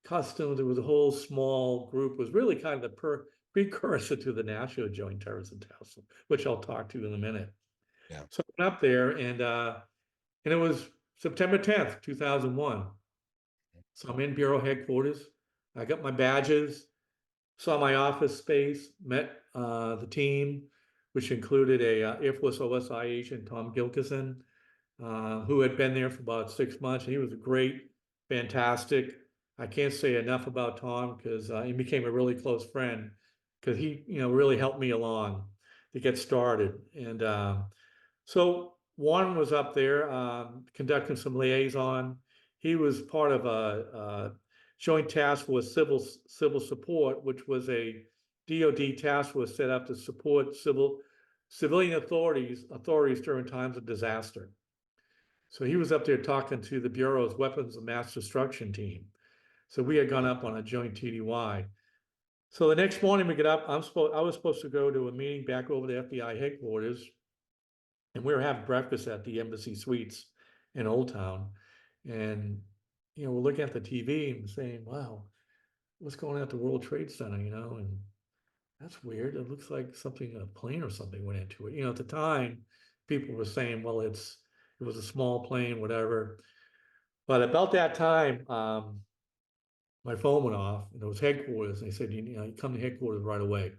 customs. There was a whole small group. It was really kind of the precursor to the National Joint Terrorism Task Force, which I'll talk to in a minute. Yeah. So I went up there, and it was September 10th, 2001. So I'm in bureau headquarters. I got my badges, saw my office space, met the team, which included a Air Force OSI agent, Tom Gilkison, who had been there for about 6 months. He was great, fantastic. I can't say enough about Tom because he became a really close friend because he, really helped me along to get started. And so Warren was up there conducting some liaison. He was part of a joint task force civil support, which was a DoD task force set up to support civilian authorities during times of disaster. So he was up there talking to the Bureau's weapons of mass destruction team. So we had gone up on a joint TDY. So the next morning we get up. I was supposed to go to a meeting back over the FBI headquarters, and we were having breakfast at the Embassy Suites in Old Town. And we're looking at the TV and saying, "Wow, what's going on at the World Trade Center?" And that's weird. It looks like a plane or something went into it. At the time, people were saying, "Well, it was a small plane, whatever." But about that time, my phone went off, and it was headquarters. And they said, you come to headquarters right away.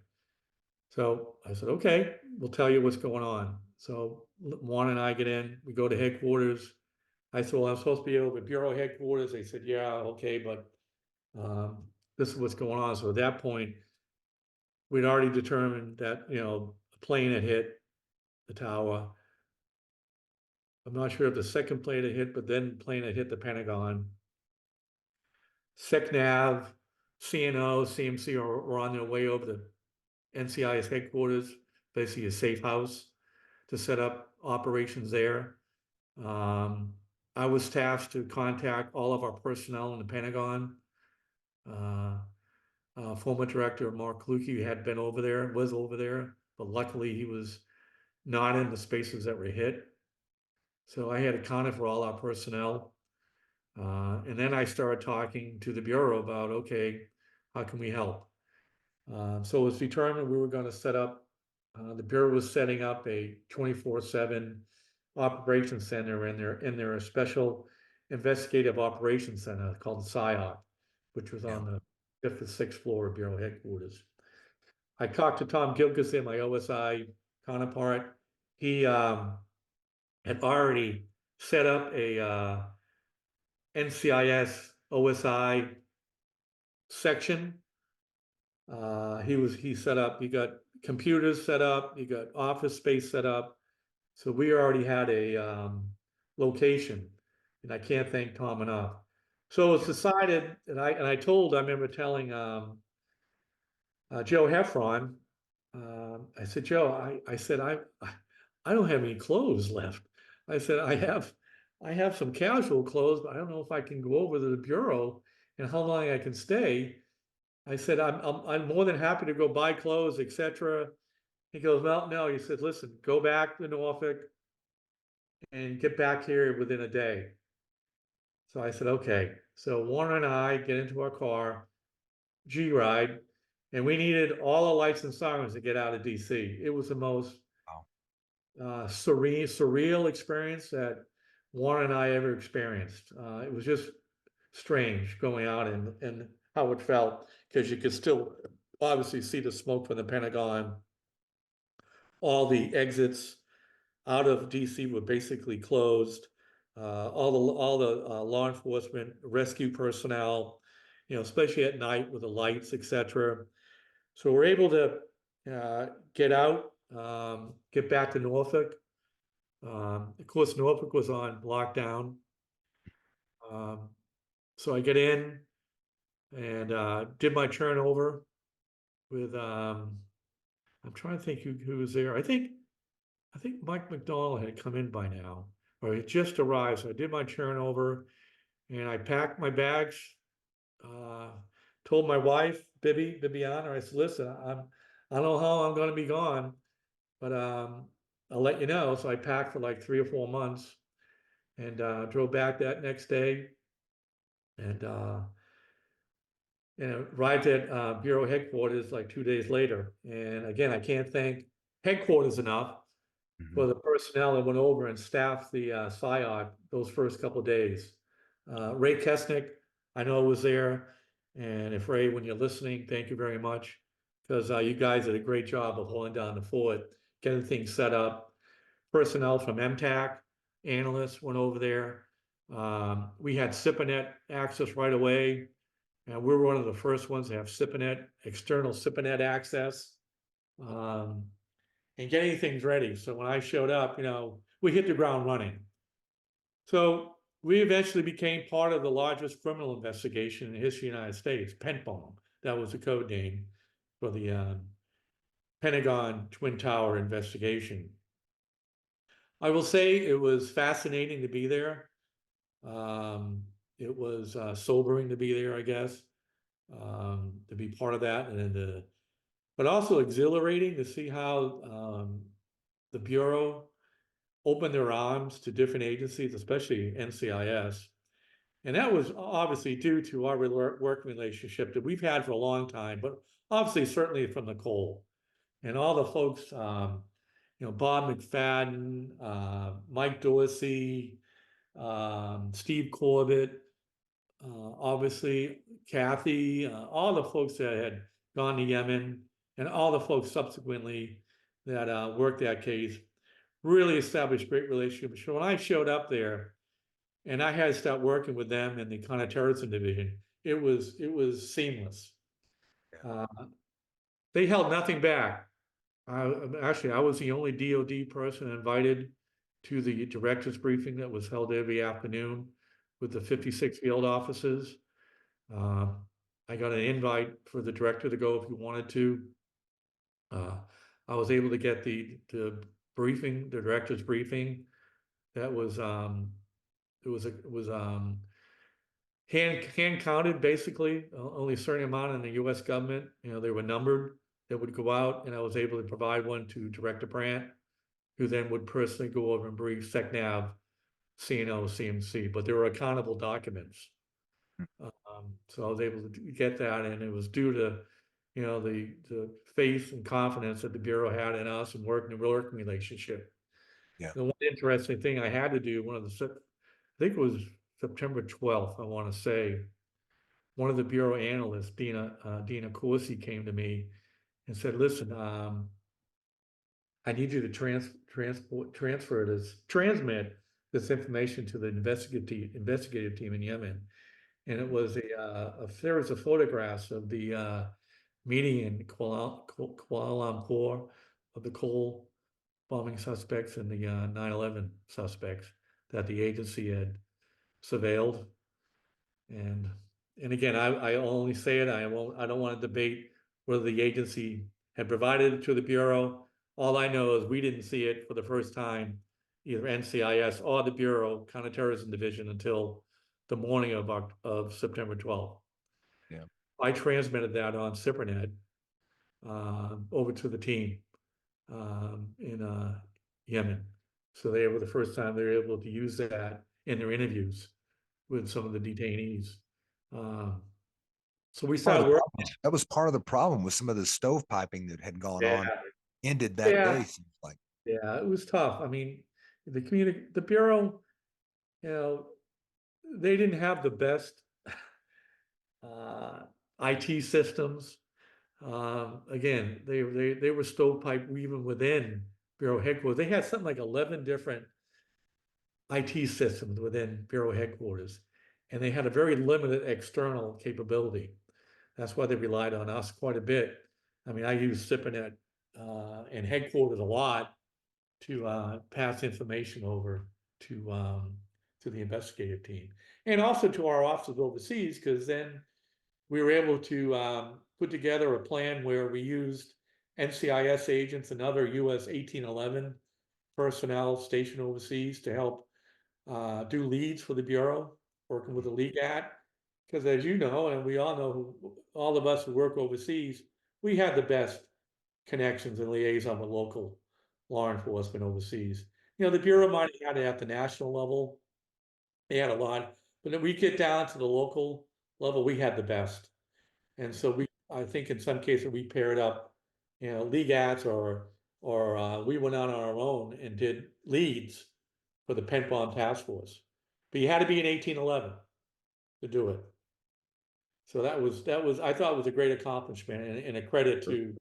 So I said, okay, we'll tell you what's going on. So Juan and I get in, we go to headquarters. I said, well, I'm supposed to be over at bureau headquarters. They said, yeah, okay, but this is what's going on. So at that point, we'd already determined that, a plane had hit the tower. I'm not sure if the second plane had hit, but then plane had hit the Pentagon. SecNav, CNO, CMC were on their way over to NCIS headquarters, basically a safe house, to set up operations there. I was tasked to contact all of our personnel in the Pentagon. Former director Mark Kluge had been over there, was over there, but luckily he was not in the spaces that were hit. So I had accounted for all our personnel. And then I started talking to the Bureau about, okay, how can we help? So it was determined we were going to set up, the Bureau was setting up a 24/7 operations center in their special investigative operations center called the SIOC, which was Yeah. on the 5th or 6th floor of Bureau headquarters. I talked to Tom Gilkison, my OSI counterpart. He had already set up a NCIS OSI section. He got computers set up, he got office space set up. So we already had a location, and I can't thank Tom enough. So it's decided, I remember telling Joe Heffron, I said, Joe, I said, I don't have any clothes left. I said, I have some casual clothes, but I don't know if I can go over to the Bureau and how long I can stay. I said, I'm more than happy to go buy clothes, etc. He goes, well, no. He said, listen, go back to Norfolk and get back here within a day. So I said, okay. So Warren and I get into our car, G-Ride, and we needed all the lights and sirens to get out of DC. It was the most surreal experience that Warren and I ever experienced. It was just strange going out and how it felt, because you could still obviously see the smoke from the Pentagon. All the exits out of DC were basically closed. All the law enforcement, rescue personnel, especially at night with the lights, etc. So we're able to get out, get back to Norfolk. Of course, Norfolk was on lockdown. So I get in and did my turnover with I'm trying to think who was there. I think Mike McDonald had come in by now, or he just arrived. So I did my turnover and I packed my bags. Told my wife, Bibiana, I said, listen, I don't know how I'm gonna be gone, but I'll let you know. So I packed for like 3 or 4 months and drove back that next day and arrived at Bureau headquarters like 2 days later. And again, I can't thank headquarters enough Mhm. for the personnel that went over and staffed the SIOC those first couple of days. Ray Kesnick, I know was there. And if Ray, when you're listening, thank you very much because you guys did a great job of holding down the fort, getting things set up. Personnel from MTAC, analysts went over there. We had SIPANET access right away. And we were one of the first ones to have SIPANET, external SIPANET access, and getting things ready. So when I showed up, we hit the ground running. So we eventually became part of the largest criminal investigation in the history of the United States, PENTBOMB. That was the code name for the Pentagon Twin Tower investigation. I will say it was fascinating to be there. It was sobering to be there, I guess, to be part of that, and but also exhilarating to see how the Bureau opened their arms to different agencies, especially NCIS. And that was obviously due to our work relationship that we've had for a long time, but obviously certainly from Nicole and all the folks, Bob McFadden, Mike Dorsey, Steve Corbett, obviously Kathy, all the folks that had gone to Yemen, and all the folks subsequently that worked that case really established great relationships. So when I showed up there and I had to start working with them in the counterterrorism division, it was seamless. Yeah. They held nothing back. Actually, I was the only DOD person invited to the director's briefing that was held every afternoon with the 56 field officers. I got an invite for the director to go if he wanted to. I was able to get the briefing, the director's briefing. That was it was hand counted basically. Only a certain amount in the U.S. government. They were numbered that would go out, and I was able to provide one to Director Brandt, who then would personally go over and brief SecNav, CNO, CMC. But they were accountable documents. So I was able to get that, and it was due to, the faith and confidence that the Bureau had in us and working relationship. Yeah. The one interesting thing I had to do, I think it was September 12th, I want to say, one of the Bureau analysts, Dina Corsi, came to me and said, listen, I need you to transmit this information to the investigative team in Yemen. And it was a series of photographs of the meeting in Kuala Lumpur of the coal bombing suspects and the 9/11 suspects that the agency had surveilled. And again, I only say it. I don't want to debate whether the agency had provided it to the Bureau. All I know is we didn't see it for the first time, either NCIS or the Bureau Counterterrorism Division, until the morning of September 12th. Yeah. I transmitted that on SIPRNet over to the team in Yemen. So they were the first time they were able to use that in their interviews with some of the detainees. So we started working. That was part of the problem with some of the stovepiping that had gone Yeah, on, ended that day, yeah, seems like. yeah. It was tough. I mean, the Bureau, they didn't have the best uh, IT systems. Again, they were stovepipe even within Bureau headquarters. They had something like 11 different IT systems within Bureau headquarters. and they had a very limited external capability. That's why they relied on us quite a bit. I mean, I use SIPNet and headquarters a lot to pass information over to the investigative team, and also to our officers overseas, because then we were able to put together a plan where we used NCIS agents and other US 1811 personnel stationed overseas to help do leads for the Bureau, working with the LEGAT. Because as you know, and we all know, all of us who work overseas, we had the best connections and liaison with local law enforcement overseas. You know, the Bureau might have had it at the national level. They had a lot, but then we get down to the local level, we had the best. And so I think in some cases we paired up, you know, LEGATs or we went out on our own and did leads for the Pent Bomb Task Force. But you had to be in 1811 to do it. So that was I thought was a great accomplishment and a credit to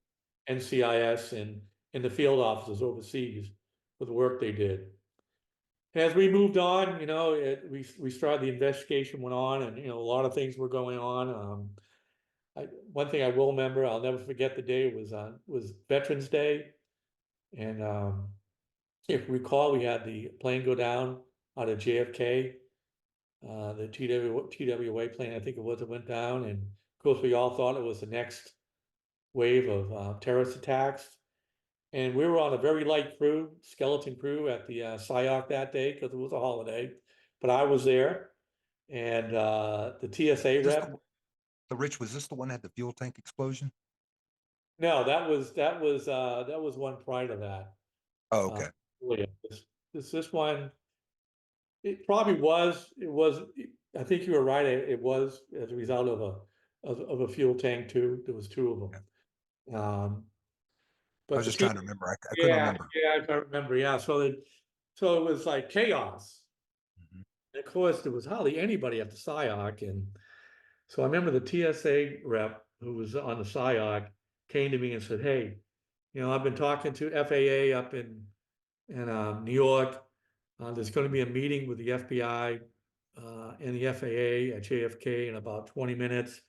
NCIS and the field officers overseas for the work they did. As we moved on, you know, we started, the investigation went on, and you know, a lot of things were going on. One thing I will remember, I'll never forget the day, was Veterans Day, and if you recall, we had the plane go down out of JFK, the TWA plane, I think it was, that went down, and of course we all thought it was the next wave of terrorist attacks. And we were on a very light crew, skeleton crew at the SIOC that day because it was a holiday. But I was there, and the TSA Just rep. the Rich, was this the one that had the fuel tank explosion? No, that was one prior to that. Oh, Uh, okay. yeah, this one, it probably was. It was. I think you were right. It was as a result of a fuel tank too. There was two of Yeah. them. I But was the just T, trying to remember. I couldn't yeah, remember. yeah, I can remember. Yeah, so it was like chaos. Mhm. And of course, there was hardly anybody at the SIOC, and so I remember the TSA rep who was on the SIOC came to me and said, "Hey, you know, I've been talking to FAA up in New York. There's going to be a meeting with the FBI and the FAA at JFK in about 20 minutes.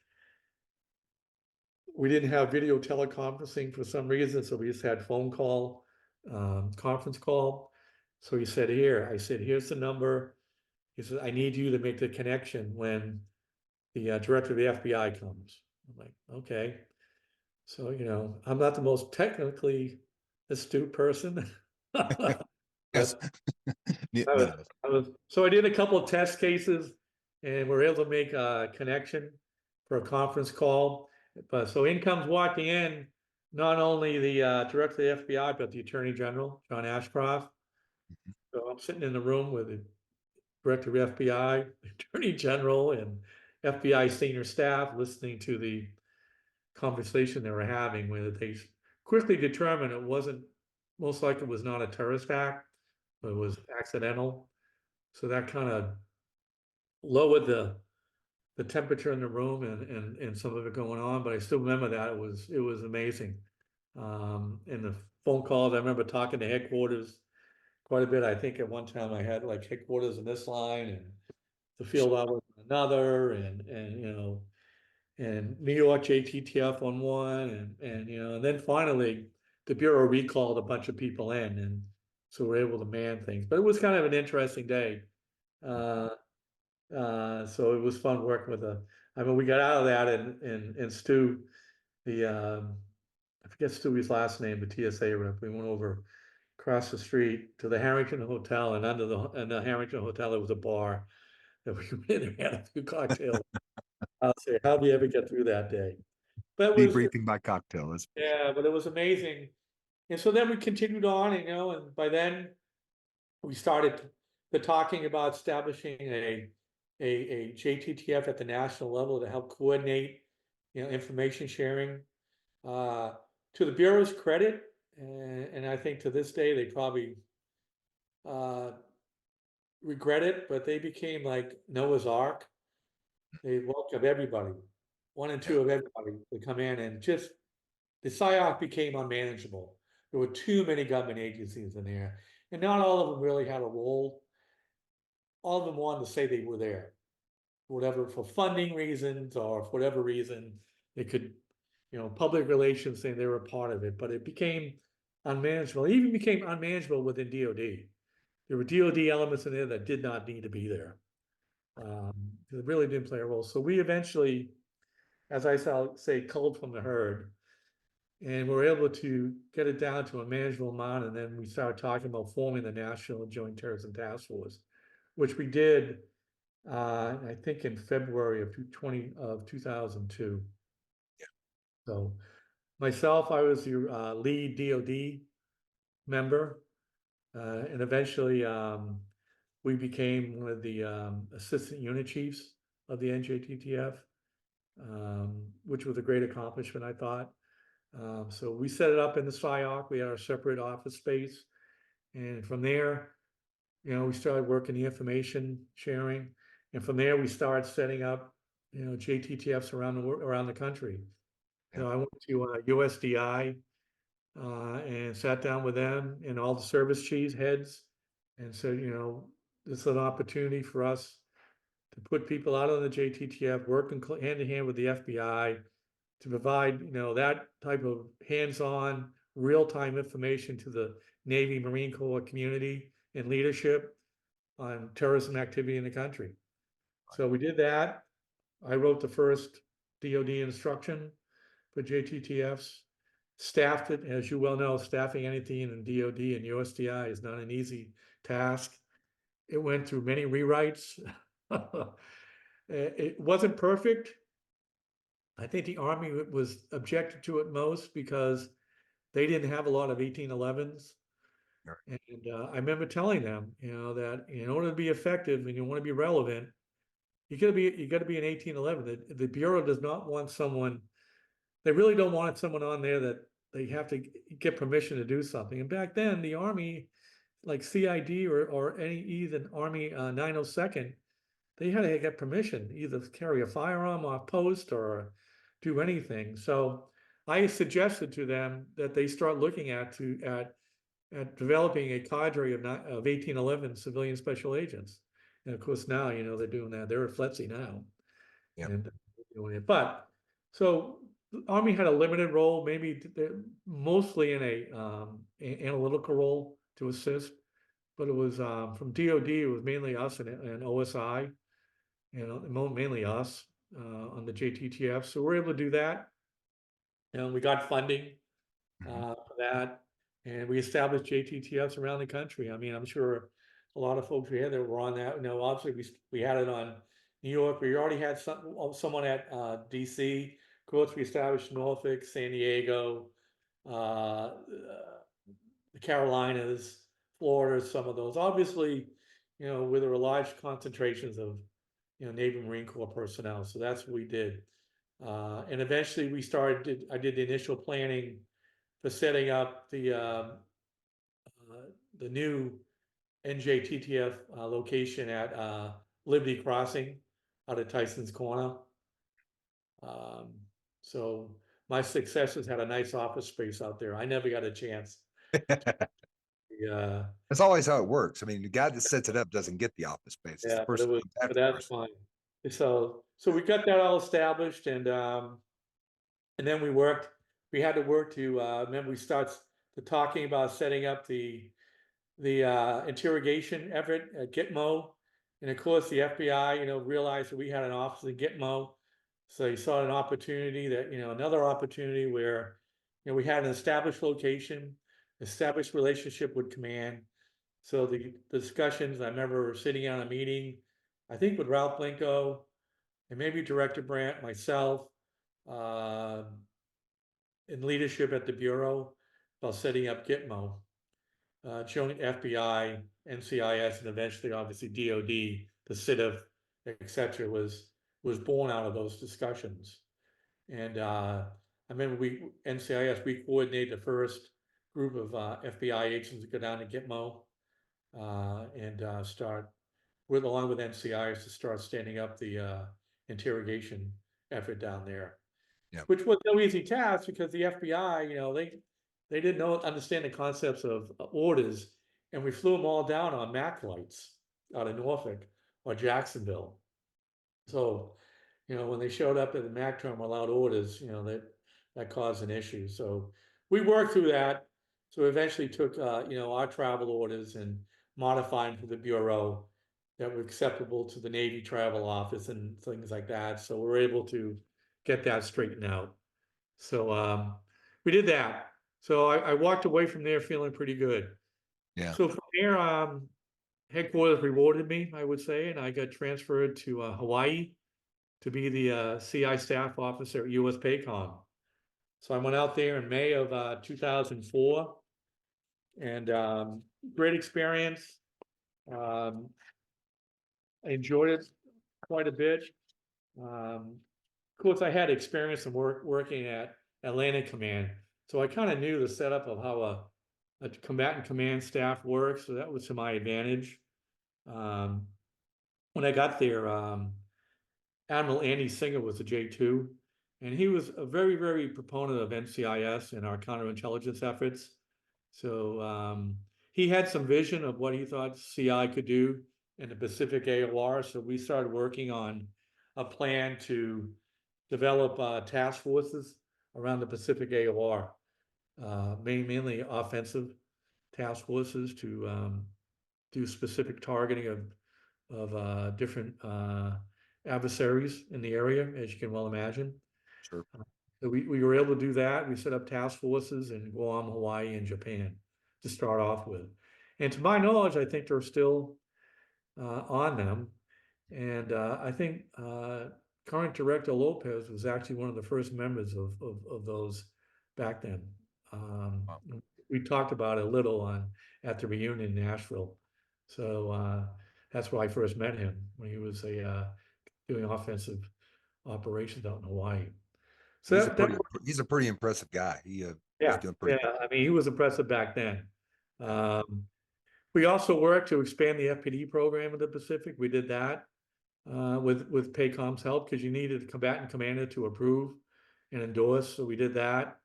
We didn't have video teleconferencing for some reason, so we just had phone call, conference call. So he said, here, I said, here's the number. He said, I need you to make the connection when the director of the FBI comes. I'm like, okay. So, you know, I'm not the most technically astute person. Yes. But None of us. so I did a couple of test cases and we're able to make a connection for a conference call. But so in comes walking in, not only the director of the FBI, but the Attorney General, John Ashcroft. Mhm. So I'm sitting in the room with the director of FBI, the Attorney General, and FBI senior staff listening to the conversation they were having, where they quickly determined it wasn't, most likely it was not a terrorist act, but it was accidental. So that kind of lowered the temperature in the room and some of it going on. But I still remember that it was amazing. And the phone calls, I remember talking to headquarters quite a bit. I think at one time I had like headquarters in this line and the field office in another, and you know, and New York JTTF on one, and you know, and then finally the Bureau recalled a bunch of people in, and so we're able to man things. But it was kind of an interesting day. Uh, so it was fun working with I mean, we got out of that, and Stu, the I forget Stewie's last name, the TSA rep. We went over across the street to the Harrington Hotel, and under the Harrington Hotel there was a bar that we went in and had a few cocktails. I'll say, how do you ever get through that day? But it was, Debriefing by cocktail. That's for sure. yeah, but it was amazing. And so then we continued on, you know, and by then we started the talking about establishing a JTTF at the national level to help coordinate, you know, information sharing. To the Bureau's credit, and I think to this day they probably regret it, but they became like Noah's Ark. They welcomed everybody, one and Yeah. two of everybody to come in, and just the PSYOP became unmanageable. There were too many government agencies in there, and not all of them really had a role. All of them wanted to say they were there, whatever, for funding reasons or for whatever reason, they could, public relations saying they were a part of it, but it became unmanageable. It even became unmanageable within DoD. There were DoD elements in there that did not need to be there. It really didn't play a role. So we eventually, as I say, culled from the herd, and we're able to get it down to a manageable amount. And then we started talking about forming the National Joint Terrorism Task Force, which we did, I think in February of 2002. Yeah. So myself, I was your lead DoD member, and eventually we became one of the assistant unit chiefs of the NJTTF, which was a great accomplishment, I thought. So we set it up in the SIOC. We had our separate office space, and from there, we started working the information sharing, and from there we started setting up, JTTFs around the country. Yeah. I went to USDI and sat down with them and all the service chiefs heads, and said, this is an opportunity for us to put people out on the JTTF, working hand in hand with the FBI to provide, that type of hands-on, real-time information to the Navy, Marine Corps community and leadership on terrorism activity in the country. So we did that. I wrote the first DoD instruction for JTTFs, staffed it. As you well know, staffing anything in DoD and USDI is not an easy task. It went through many rewrites. It wasn't perfect. I think the Army was objected to it most because they didn't have a lot of 1811s. Right. And I remember telling them, that in order to be effective and you want to be relevant, you got to be an 1811. The Bureau does not want someone. They really don't want someone on there that they have to get permission to do something. And back then, the Army, like CID or any even Army 902nd, they had to get permission, either carry a firearm off post or do anything. So I suggested to them that they start looking at developing a cadre of 1811 civilian special agents. And of course now, they're doing that. They're at FLETC now. Yeah. And doing it. But so the Army had a limited role, maybe mostly in a analytical role to assist, but it was from DoD, it was mainly us and OSI, mainly us on the JTTF. So we're able to do that. And we got funding for that. And we established JTTFs around the country. I mean, I'm sure a lot of folks here that were on that, obviously we had it on New York. We already had someone at DC. Of course, we established Norfolk, San Diego, the Carolinas, Florida, some of those. Obviously, where there were large concentrations of Navy Marine Corps personnel. So that's what we did. And eventually I did the initial planning for setting up the new NJTTF location at Liberty Crossing out of Tyson's Corner. So my successors had a nice office space out there. I never got a chance. Yeah. That's always how it works. I mean, the guy that sets it up doesn't get the office space. It's the Yeah, person who comes but after the that's person. fine. So we got that all established, and then we had to work to remember we start talking about setting up the interrogation effort at Gitmo. And of course the FBI, realized that we had an office in Gitmo. So you saw an opportunity another opportunity where, we had an established location, established relationship with command. So the discussions, I remember sitting on a meeting, I think with Ralph Blinko and maybe Director Brandt, myself, in leadership at the Bureau about setting up Gitmo, joint FBI, NCIS, and eventually obviously DoD, the CITF, etc. was born out of those discussions. And I remember NCIS, we coordinated the first group of FBI agents to go down to Gitmo and start along with NCIS to start standing up the interrogation effort down there. Yeah. Which was no easy task because the FBI, they didn't understand the concepts of orders, and we flew them all down on Mac flights out of Norfolk or Jacksonville. So, when they showed up at the MAC term without orders, that caused an issue. So we worked through that. So eventually took, our travel orders and modified them to the Bureau that were acceptable to the Navy Travel Office and things like that. So we're able to get that straightened out. So we did that. So I walked away from there feeling pretty good. Yeah. So from there, headquarters rewarded me, I would say, and I got transferred to Hawaii to be the CI staff officer at US Paycom. So I went out there in May of 2004, and great experience. I enjoyed it quite a bit. Of course, I had experience in working at Atlantic Command, so I kind of knew the setup of how a combatant command staff works, so that was to my advantage. Um, when I got there, Admiral Andy Singer was a J2, and he was a very, very proponent of NCIS and our counterintelligence efforts. So he had some vision of what he thought CI could do in the Pacific AOR. So we started working on a plan to develop task forces around the Pacific AOR, mainly offensive task forces to do specific targeting of different adversaries in the area, as you can well imagine. Sure. So we were able to do that. We set up task forces in Guam, Hawaii, and Japan to start off with. And to my knowledge, I think they're still on them. And I think current Director Lopez was actually one of the first members of those back then. Wow. We talked about it a little at the reunion in Nashville. So that's where I first met him, when he was doing offensive operations out in Hawaii. So He's a pretty impressive guy. He's yeah, doing yeah. pretty good. I mean, he was impressive back then. Yeah. We also worked to expand the FPD program in the Pacific. We did that with Paycom's help, because you needed a combatant commander to approve and endorse. So we did that.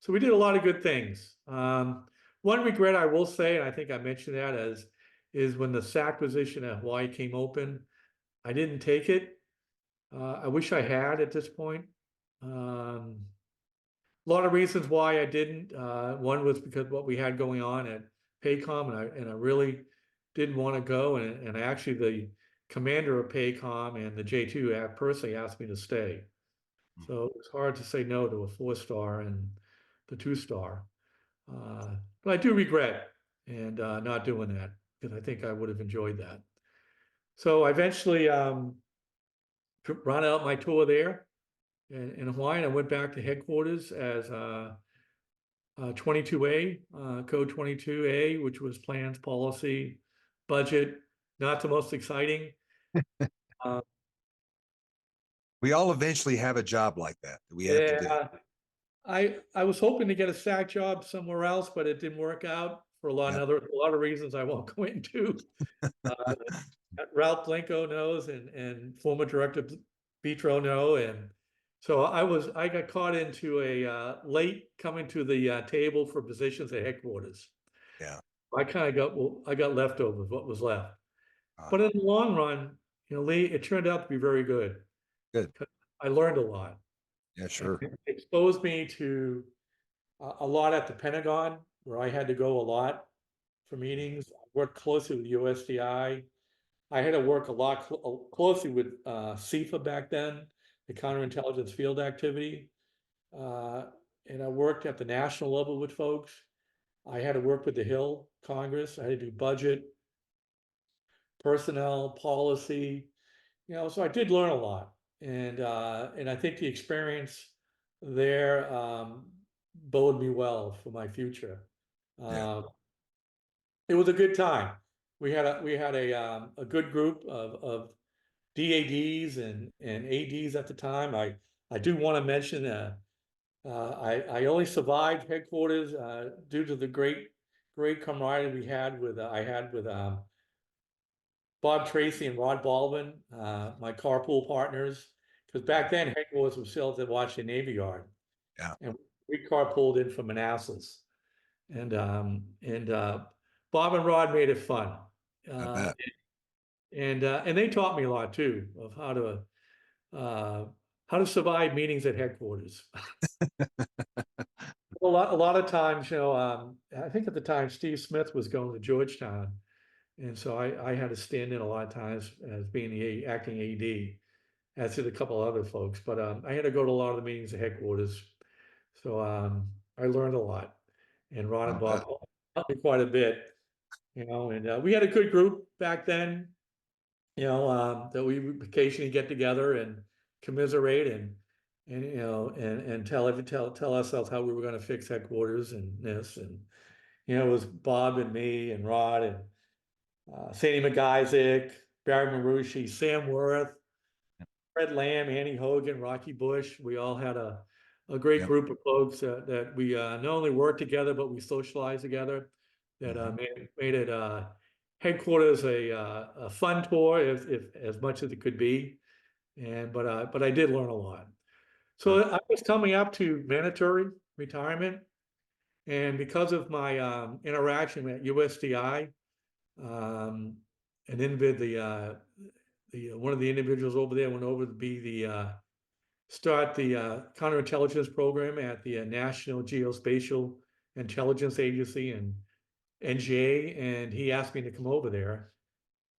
So we did a lot of good things. One regret I will say, and I think I mentioned that, is when the SAC position at Hawaii came open, I didn't take it. I wish I had at this point. A lot of reasons why I didn't. One was because what we had going on at Paycom, and I really didn't want to go. And actually, the commander of Paycom and the J2 personally asked me to stay. So it was hard to say no to a 4-star and the 2-star. But I do regret and not doing that, because I think I would have enjoyed that. So I eventually ran out my tour there in Hawaii, and I went back to headquarters as 22A, code 22A, which was plans, policy, budget, not the most exciting. We all eventually have a job like that we have to do. Yeah, I was hoping to get a SAC job somewhere else, but it didn't work out for a lot of reasons I won't go into. Ralph Blanco knows, and former director Vitro know, and so I got caught into a late coming to the table for positions at headquarters. Yeah. I got leftovers, what was left. But in the long run, Lee, it turned out to be very good. Good. I learned a lot. Yeah, sure. It exposed me to a lot at the Pentagon, where I had to go a lot for meetings. I worked closely with USDI. I had to work a lot closely with CIFA back then, the counterintelligence field activity. And I worked at the national level with folks. I had to work with the Hill Congress. I had to do budget, personnel, policy, so I did learn a lot. And I think the experience there bode me well for my future. It was a good time. We had a good group of DADs and ADs at the time. I do want to mention I only survived headquarters due to the great camaraderie we had with Bob Tracy and Rod Baldwin, my carpool partners, because back then headquarters was still at Washington Navy Yard. Yeah. And we carpooled in from Manassas, and Bob and Rod made it fun. I bet. And they taught me a lot too of how to how to survive meetings at headquarters. A lot of times, I think at the time Steve Smith was going to Georgetown. And so I had to stand in a lot of times as being the acting AD, as did a couple other folks. But I had to go to a lot of the meetings at headquarters. So I learned a lot. And Ron and I Bob bet. helped me quite a bit, and we had a good group back then, that we would occasionally get together and commiserate and tell ourselves how we were going to fix headquarters and this. And it was Bob and me and Rod and Sandy McIsaac, Barry Marucci, Sam Worth, Fred Lamb, Annie Hogan, Rocky Bush. We all had a great Yep. group of folks that we not only worked together, but we socialized together. That Mhm. made it headquarters a fun tour, if as much as it could be. But I did learn a lot. Sure. So I was coming up to mandatory retirement, and because of my interaction at USDI, um, an individ the one of the individuals over there went over to be start the counterintelligence program at the National Geospatial Intelligence Agency and NGA, and he asked me to come over there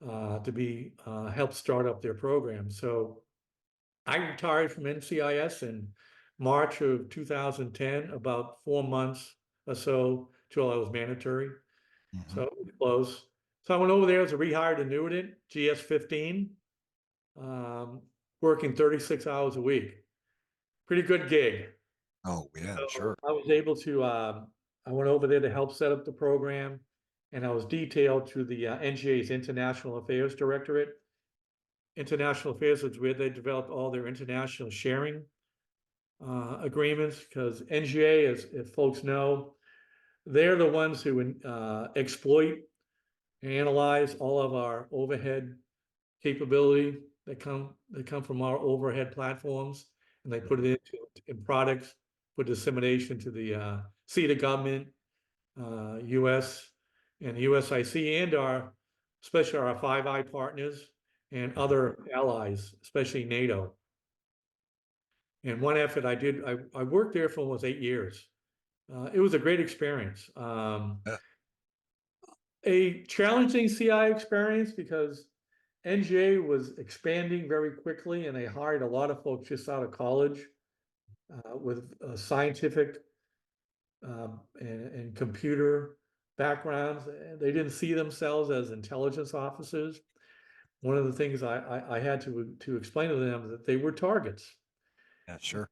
to be help start up their program. So I retired from NCIS in March of 2010, about 4 months or so till I was mandatory. So Mhm. it was close. So I went over there as a rehired annuitant, GS-15, um, working 36 hours a week. Pretty good gig. Oh, yeah, So sure. I was able to, I went over there to help set up the program, and I was detailed to the NGA's International Affairs Directorate. International Affairs is where they developed all their international sharing agreements, because NGA, as if folks know, they're the ones who exploit and analyze all of our overhead capability that come from our overhead platforms, and they put it in products for dissemination to the see the government, US and USIC, and especially our Five Eye partners and Mhm. other allies, especially NATO. And one effort I worked there for almost 8 years. It was a great experience. Yeah, A challenging CI experience because NJ was expanding very quickly, and they hired a lot of folks just out of college with scientific and computer backgrounds. They didn't see themselves as intelligence officers. One of the things I had to explain to them that they were targets. yeah, sure.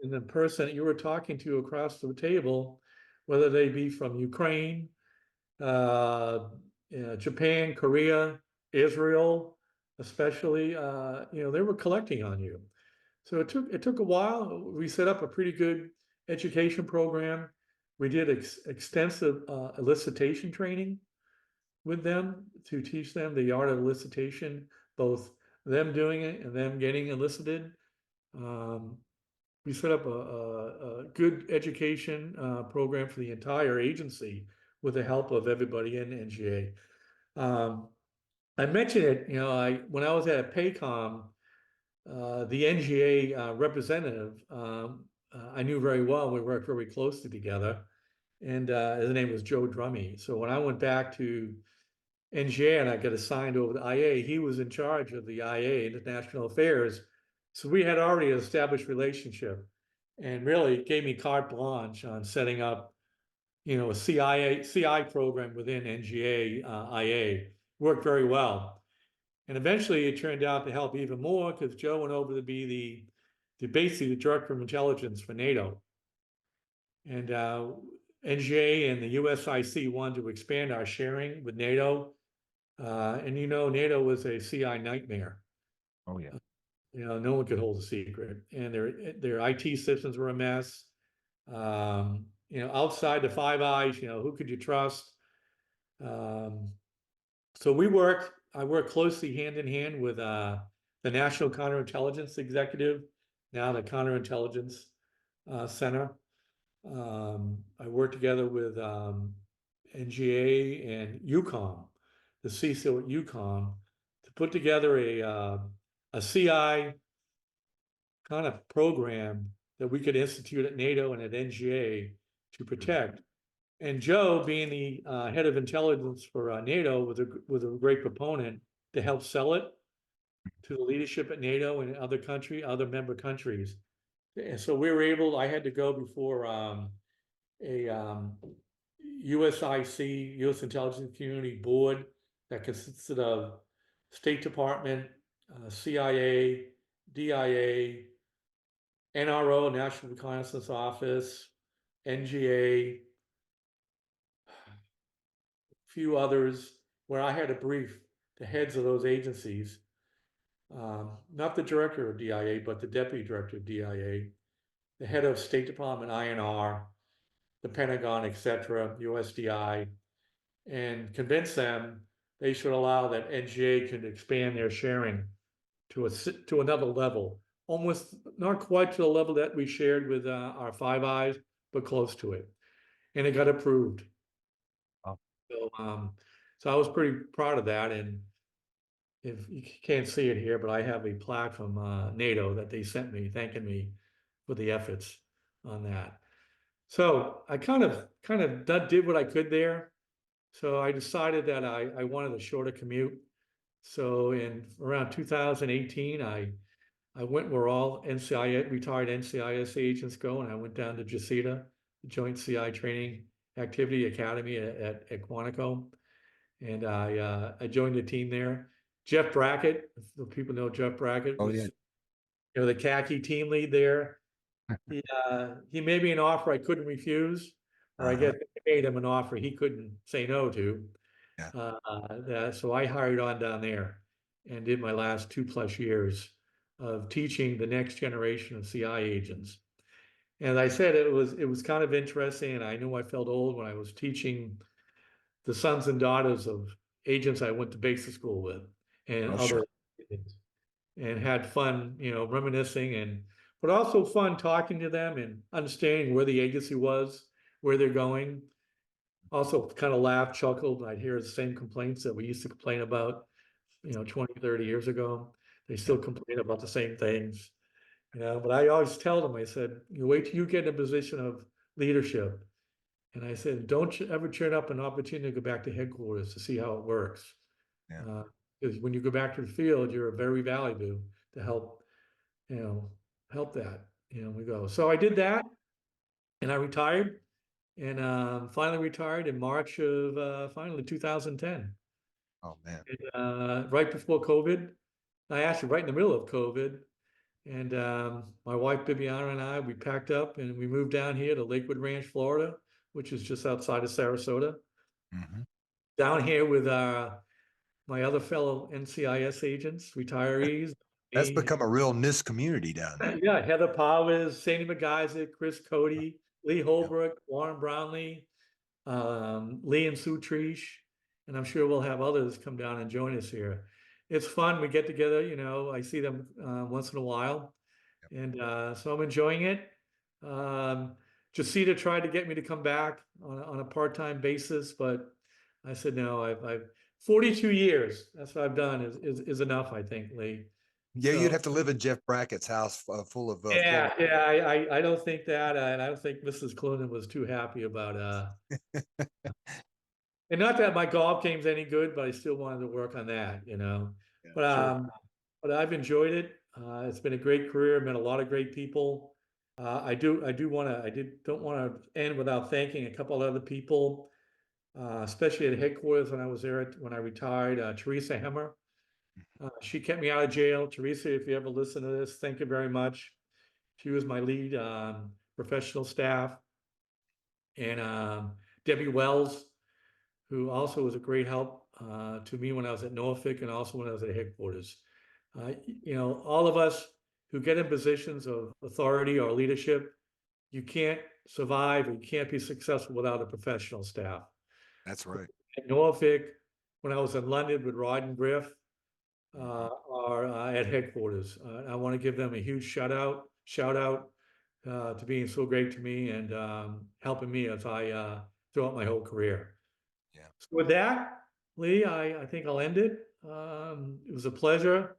And the person that you were talking to across the table, whether they be from Ukraine, uh, Japan, Korea, Israel, especially, they were collecting on you. So it took a while. We set up a pretty good education program. We did extensive elicitation training with them to teach them the art of elicitation, both them doing it and them getting elicited. Um, we set up a good education program for the entire agency with the help of everybody in NGA. I mentioned it, when I was at Paycom, the NGA representative, I knew very well. We worked very closely together, and his name was Joe Drummy. So when I went back to NGA and I got assigned over to IA, he was in charge of the IA, International Affairs. So we had already an established relationship, and really gave me carte blanche on setting up, a CI program within NGA IA. Worked very well. And eventually it turned out to help even more because Joe went over to be basically the director of intelligence for NATO. And NGA and the USIC wanted to expand our sharing with NATO. And NATO was a CI nightmare. Oh, yeah. No one could hold a secret, and their IT systems were a mess. Outside the Five Eyes, who could you trust? Um, so I work closely hand in hand with the National Counterintelligence Executive, now the Counterintelligence Center. I work together with NGA and UCOM, the CISO at UCOM, to put together a CI kind of program that we could institute at NATO and at NGA to Mhm. protect. And Joe, being the head of intelligence for NATO, was a great proponent to help sell it to the leadership at NATO and other member countries. And so we were able. I had to go before a USIC, U.S. Intelligence Community Board that consisted of State Department, CIA, DIA, NRO, National Reconnaissance Office, NGA, few others, where I had to brief the heads of those agencies, not the director of DIA, but the deputy director of DIA, the head of State Department INR, the Pentagon, etc., USDI, and convince them they should allow that NGA can expand their sharing to another level, almost not quite to the level that we shared with our Five Eyes, but close to it, and it got approved. Wow. So I was pretty proud of that, and if you can't see it here, but I have a plaque from NATO that they sent me thanking me for the efforts on that. So I kind of did what I could there. So I decided that I wanted a shorter commute. So in around 2018, I went where all NCIS, retired NCIS agents go, and I went down to JACITA, the Joint CI Training Activity Academy at Quantico, and I joined the team there. Jeff Brackett, if people know Jeff Brackett, Oh yeah. was the khaki team lead there. He made me an offer I couldn't refuse, or I Uh-huh. guess I made him an offer he couldn't say no to. Yeah. So I hired on down there and did my last 2+ years of teaching the next generation of CI agents. And I said it was kind of interesting, and I knew I felt old when I was teaching the sons and daughters of agents I went to basic school with and Oh other sure. agents, and had fun, reminiscing, but also fun talking to them and understanding where the agency was, where they're going. Also kind of laughed, chuckled. I'd hear the same complaints that we used to complain about, 20, 30 years ago. They still Yeah. complain about the same things, but I always tell them, I said, you wait till you get in a position of leadership. And I said, don't you ever turn up an opportunity to go back to headquarters to see how it works. Yeah. Because when you go back to the field, you're very valuable to help, help that, we go. So I did that, and I retired, and finally retired in March of finally 2010. Oh man. And, right before COVID, I actually right in the middle of COVID. And my wife Bibiana and I, we packed up and we moved down here to Lakewood Ranch, Florida, which is just outside of Sarasota. Hmm. Down here with my other fellow NCIS agents, retirees, That's me, become a real NIST community down there. yeah, Heather Powers, Sandy McIsaac, Chris Cody, Lee Yeah. Holbrook, Warren Brownlee, Lee and Sue Treesh, and I'm sure we'll have others come down and join us here. It's fun. We get together, I see them once in a while, and so I'm enjoying it. Jacinta tried to get me to come back on a part-time basis, but I said no. I've 42 years. That's what I've done is enough, I think, Lee. Yeah, you'd So have to live in Jeff Brackett's house full of yeah, Florida. yeah, I don't think that, and I don't think Mrs. Cloonan was too happy about and not that my golf game's any good, but I still wanted to work on that. Yeah, But sure. but I've enjoyed it. It's been a great career. Met a lot of great people. Don't want to end without thanking a couple of other people, especially at headquarters when I was there when I retired. Teresa Hemmer, she kept me out of jail. Teresa, if you ever listen to this, thank you very much. She was my lead professional staff, and Debbie Wells, who also was a great help to me when I was at Norfolk and also when I was at headquarters. All of us who get in positions of authority or leadership, you can't survive, you can't be successful without a professional staff. That's right. At Norfolk, when I was in London with Rod and Griff, are at headquarters. I want to give them a huge shout out to being so great to me and helping me as I throughout my whole career. Yeah. So with that, Lee, I think I'll end it. It was a pleasure.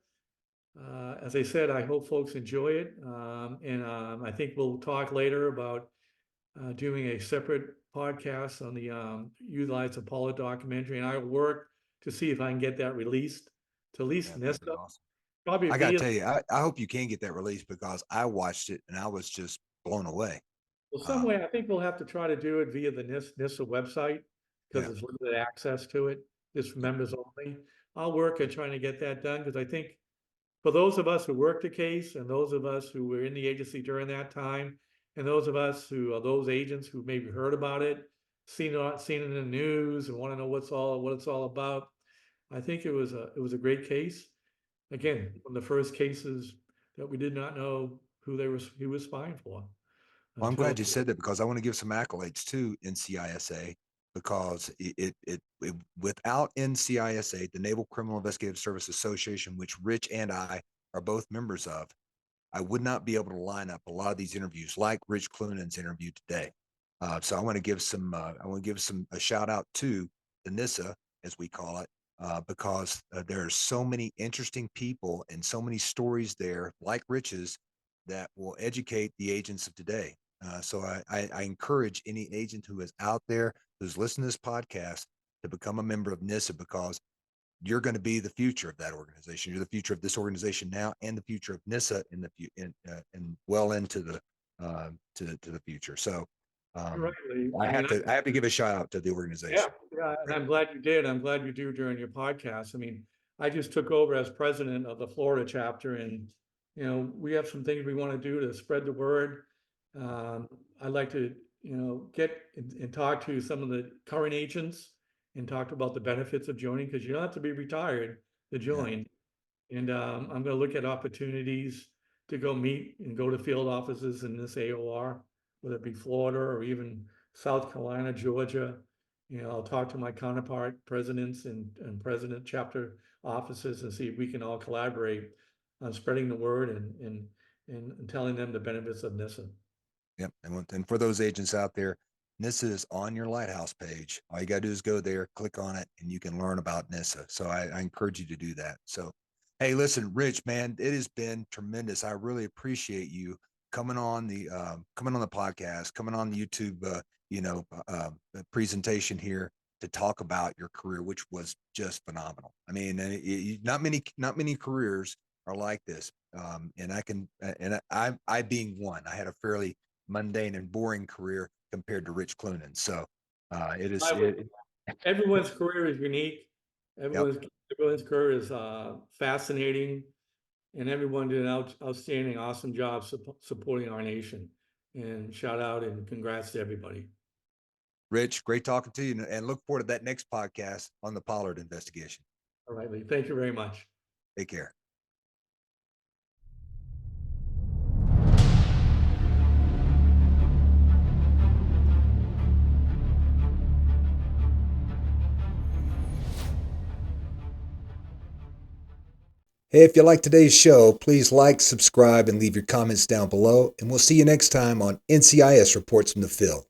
As I said, I hope folks enjoy it. And I think we'll talk later about doing a separate podcast on the Utilize Apollo documentary. And I'll work to see if I can get that released to at least Yeah, that'd be NISTA, awesome. probably I gotta via. tell you, I hope you can get that released because I watched it and I was just blown away. Well, some Um, way, I think we'll have to try to do it via the NISTA website because yeah, there's limited access to it, just for yeah, members only. I'll work at trying to get that done because I think for those of us who worked the case and those of us who were in the agency during that time, and those of us who are those agents who maybe heard about it, seen it in the news and want to know what it's all about, I think it was a great case. Again, one of the first cases that we did not know he was spying for well, I'm until. glad you said that because I want to give some accolades to NCISA because without NCISA, the Naval Criminal Investigative Service Association, which Rich and I are both members of, I would not be able to line up a lot of these interviews like Rich Cloonan's interview today. So I want to give a shout out to the NISA, as we call it, because there are so many interesting people and so many stories there, like Rich's, that will educate the agents of today. So I encourage any agent who is out there who's listening to this podcast to become a member of NISA because you're going to be the future of that organization. You're the future of this organization now, and the future of NISA in the and well into the to the future. So You're right, Lee. I I mean, have to give a shout out to the yeah, organization. yeah, and I'm glad you did. I'm glad you do during your podcast. I mean, I just took over as president of the Florida chapter, and we have some things we want to do to spread the word. I'd like to, get and talk to some of the current agents and talk about the benefits of joining because you don't have to be retired to Yeah. join. And I'm going to look at opportunities to go meet and go to field offices in this AOR, whether it be Florida or even South Carolina, Georgia. I'll talk to my counterpart presidents and president chapter offices and see if we can all collaborate on spreading the word and telling them the benefits of NISA. Yep. And for those agents out there, NISA is on your Lighthouse page. All you got to do is go there, click on it, and you can learn about NISA. So I encourage you to do that. So, hey, listen, Rich, man, it has been tremendous. I really appreciate you coming on the podcast, coming on the YouTube, presentation here to talk about your career, which was just phenomenal. I mean, not many careers are like this. And I being one, I had a fairly mundane and boring career compared to Rich Cloonan. So it is I would, it, everyone's career is unique. yep. Everyone's career is fascinating. And everyone did an outstanding, awesome job supporting our nation. And shout out and congrats to everybody. Rich, great talking to you, and look forward to that next podcast on the Pollard investigation. All right, Lee. Thank you very much. Take care. Hey, if you like today's show, please like, subscribe, and leave your comments down below. And we'll see you next time on NCIS Reports from the Field.